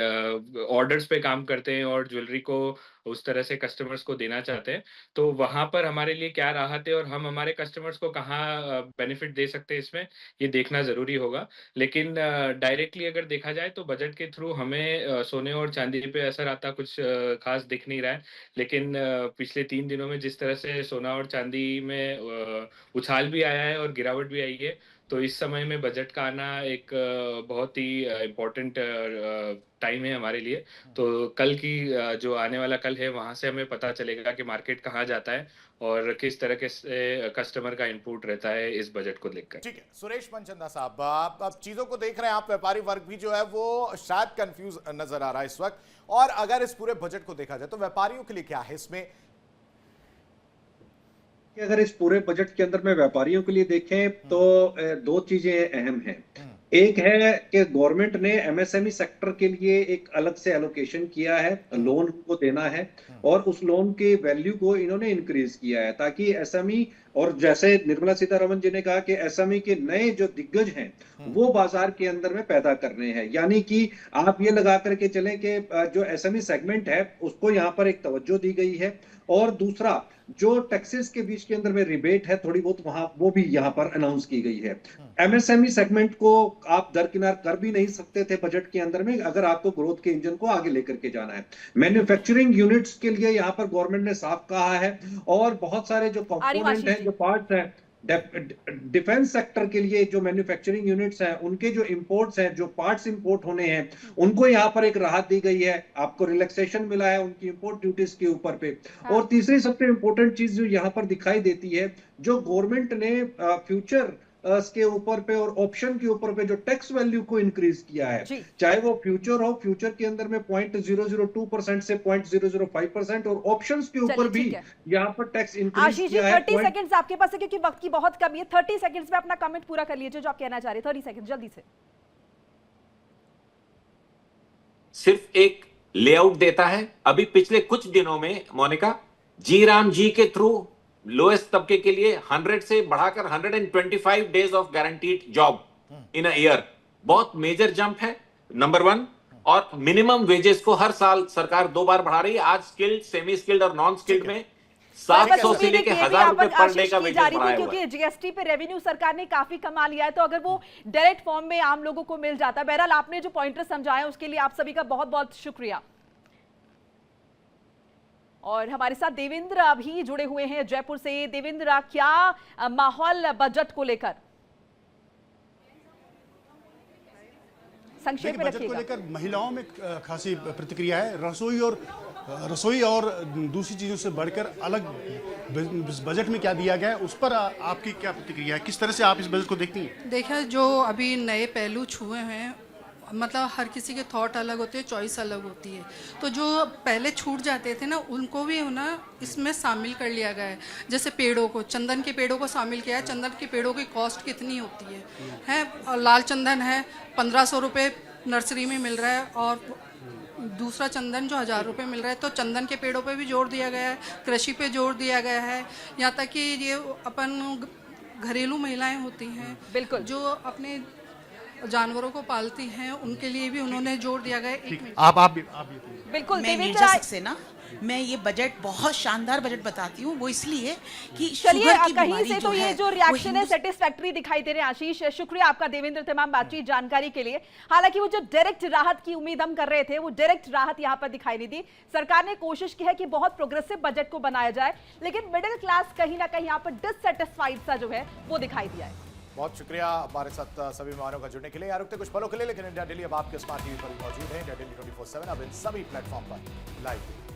ऑर्डर्स पे काम करते हैं और ज्वेलरी को उस तरह से कस्टमर्स को देना चाहते हैं, तो वहाँ पर हमारे लिए क्या राहत है और हम हमारे कस्टमर्स को कहाँ बेनिफिट दे सकते हैं, इसमें ये देखना ज़रूरी होगा। लेकिन डायरेक्टली अगर देखा जाए तो बजट के थ्रू हमें सोने और चांदी पे असर आता कुछ खास दिख नहीं रहा है, लेकिन पिछले 3 दिनों में जिस तरह से सोना और चांदी में उछाल भी आया है और गिरावट भी आई है, तो इस समय में बजट का आना एक बहुत ही इम्पोर्टेंट टाइम है हमारे लिए। तो कल की जो आने वाला कल है वहां से हमें पता चलेगा कि मार्केट कहाँ जाता है और किस तरह के कस्टमर का इनपुट रहता है इस बजट को लेकर। ठीक है, सुरेश मनचंदा साहब, आप चीजों को देख रहे हैं, आप व्यापारी वर्ग भी जो है वो शायद कंफ्यूज नजर आ रहा है इस वक्त, और अगर इस पूरे बजट को देखा जाए तो व्यापारियों के लिए क्या है इसमें? अगर इस पूरे बजट के अंदर में व्यापारियों के लिए देखें तो 2 चीजें अहम हैं। एक है कि गवर्नमेंट ने एमएसएमई सेक्टर के लिए एक अलग से एलोकेशन किया है, लोन को देना है, और उस लोन के वैल्यू को इन्होंने इंक्रीज किया है ताकि एसएमई, और जैसे निर्मला सीतारमण जी ने कहा कि एसएमई के नए जो दिग्गज हैं वो बाजार के अंदर में पैदा करने हैं, यानी कि आप ये लगा करके चलें कि जो एसएमई सेगमेंट है उसको यहाँ पर एक तवज्जो दी गई है, और दूसरा जो टैक्सेस के बीच के अंदर में रिबेट है थोड़ी बहुत वहां, वो भी यहाँ पर अनाउंस की गई है। एमएसएमई सेगमेंट को आप दरकिनार कर भी नहीं सकते थे बजट के अंदर में अगर आपको ग्रोथ के इंजन को आगे लेकर के जाना है। मैन्युफैक्चरिंग यूनिट्स के लिए यहाँ पर गवर्नमेंट ने साफ कहा है, और बहुत सारे जो कंपोनेंट हैं, जो पार्ट्स हैं, डिफेंस सेक्टर के लिए जो मैन्युफैक्चरिंग यूनिट्स हैं, उनके जो इंपोर्ट्स हैं, जो पार्ट्स इंपोर्ट होने हैं, उनको यहाँ पर एक राहत दी गई है, आपको रिलैक्सेशन मिला है उनकी इंपोर्ट ड्यूटीज के ऊपर पे। और तीसरी सबसे इंपॉर्टेंट चीज जो यहाँ पर दिखाई देती है, जो गवर्नमेंट ने फ्यूचर के ऊपर पे और ऑप्शन के ऊपर पे जो टैक्स वैल्यू को इंक्रीज किया है, चाहे वो फ्यूचर हो, फ्यूचर के अंदर में 0.002% से 0.005% और ऑप्शंस के ऊपर भी यहाँ पर tax increase Ashish ji, 30 seconds आपके पास है क्योंकि वक्त की बहुत कमी है। 30 सेकंड्स में अपना कमेंट पूरा कर लीजिए जो आप कहना चाह रहे हैं। 30 सेकंड जल्दी से। सिर्फ एक लेआउट देता है। अभी पिछले कुछ दिनों में मोनिका जी राम जी के थ्रू लोएस्ट तबके के लिए 100 से बढ़ाकर 125 days of guaranteed job in a year, बहुत मेजर जंप है, नंबर 1। और मिनिमम वेजेस को हर साल सरकार 2 बार बढ़ा रही है। आज स्किल्ड, सेमी स्किल्ड और नॉन स्किल्ड में 700 से लेकर 1000 रुपए पर डे का वेजेस बढ़ाया हुआ है। क्योंकि जीएसटी पे रेवेन्यू सरकार ने काफी कमा लिया है, तो अगर वो डायरेक्ट फॉर्म में आम लोगों को मिल जाता है। बहरहाल आपने जो पॉइंटर समझाया उसके लिए आप सभी का बहुत बहुत शुक्रिया। और हमारे साथ देवेंद्र अभी जुड़े हुए हैं जयपुर से। देवेंद्र, क्या माहौल बजट को लेकर? संक्षेप में बजट को लेकर महिलाओं में खासी प्रतिक्रिया है। रसोई और दूसरी चीजों से बढ़कर अलग बजट में क्या दिया गया है, उस पर आपकी क्या प्रतिक्रिया है? किस तरह से आप इस बजट को देखती हैं? देखिए, जो अभी नए पहलू छुए हैं, मतलब हर किसी के थॉट अलग होते हैं, चॉइस अलग होती है। तो जो पहले छूट जाते थे ना, उनको भी ना इसमें शामिल कर लिया गया है। जैसे पेड़ों को, चंदन के पेड़ों को शामिल किया है। चंदन के पेड़ों की कॉस्ट कितनी होती है? और लाल चंदन है 1500 रुपये नर्सरी में मिल रहा है, और दूसरा चंदन जो 1000 रुपये मिल रहा है। तो चंदन के पेड़ों पे भी जोर दिया गया है, कृषि पे जोर दिया गया है। यहाँ तक कि ये अपन घरेलू महिलाएं होती हैं, बिल्कुल, जो अपने जानवरों को पालती हैं, उनके लिए भी उन्होंने जोर दिया गया है। आप बिल्कुल देवेंद्र से ना, मैं ये बजट बहुत शानदार बजट बताती हूँ, वो इसलिए कि चलिए कहीं से तो ये जो रिएक्शन है सेटिस्फैक्टरी दिखाई दे रहे हैं। आशीष, शुक्रिया आपका देवेंद्र तमाम बातचीत जानकारी के लिए। हालांकि वो जो डायरेक्ट राहत की उम्मीद हम कर रहे थे, वो डायरेक्ट राहत यहाँ पर दिखाई नहीं दी। सरकार ने कोशिश की है कि बहुत प्रोग्रेसिव बजट को बनाया जाए, लेकिन मिडिल क्लास कहीं ना कहीं यहाँ पर डिससेटिस्फाइड सा जो है वो दिखाई दिया है। बहुत शुक्रिया हमारे साथ सभी मेहमानों का जुड़ने के लिए। रुकते कुछ पलों के लिए, लेकिन इंडिया डेली अब आपके स्मार्ट टीवी पर मौजूद है। इंडिया डेली 24/7 अब इन सभी प्लेटफॉर्म पर लाइव।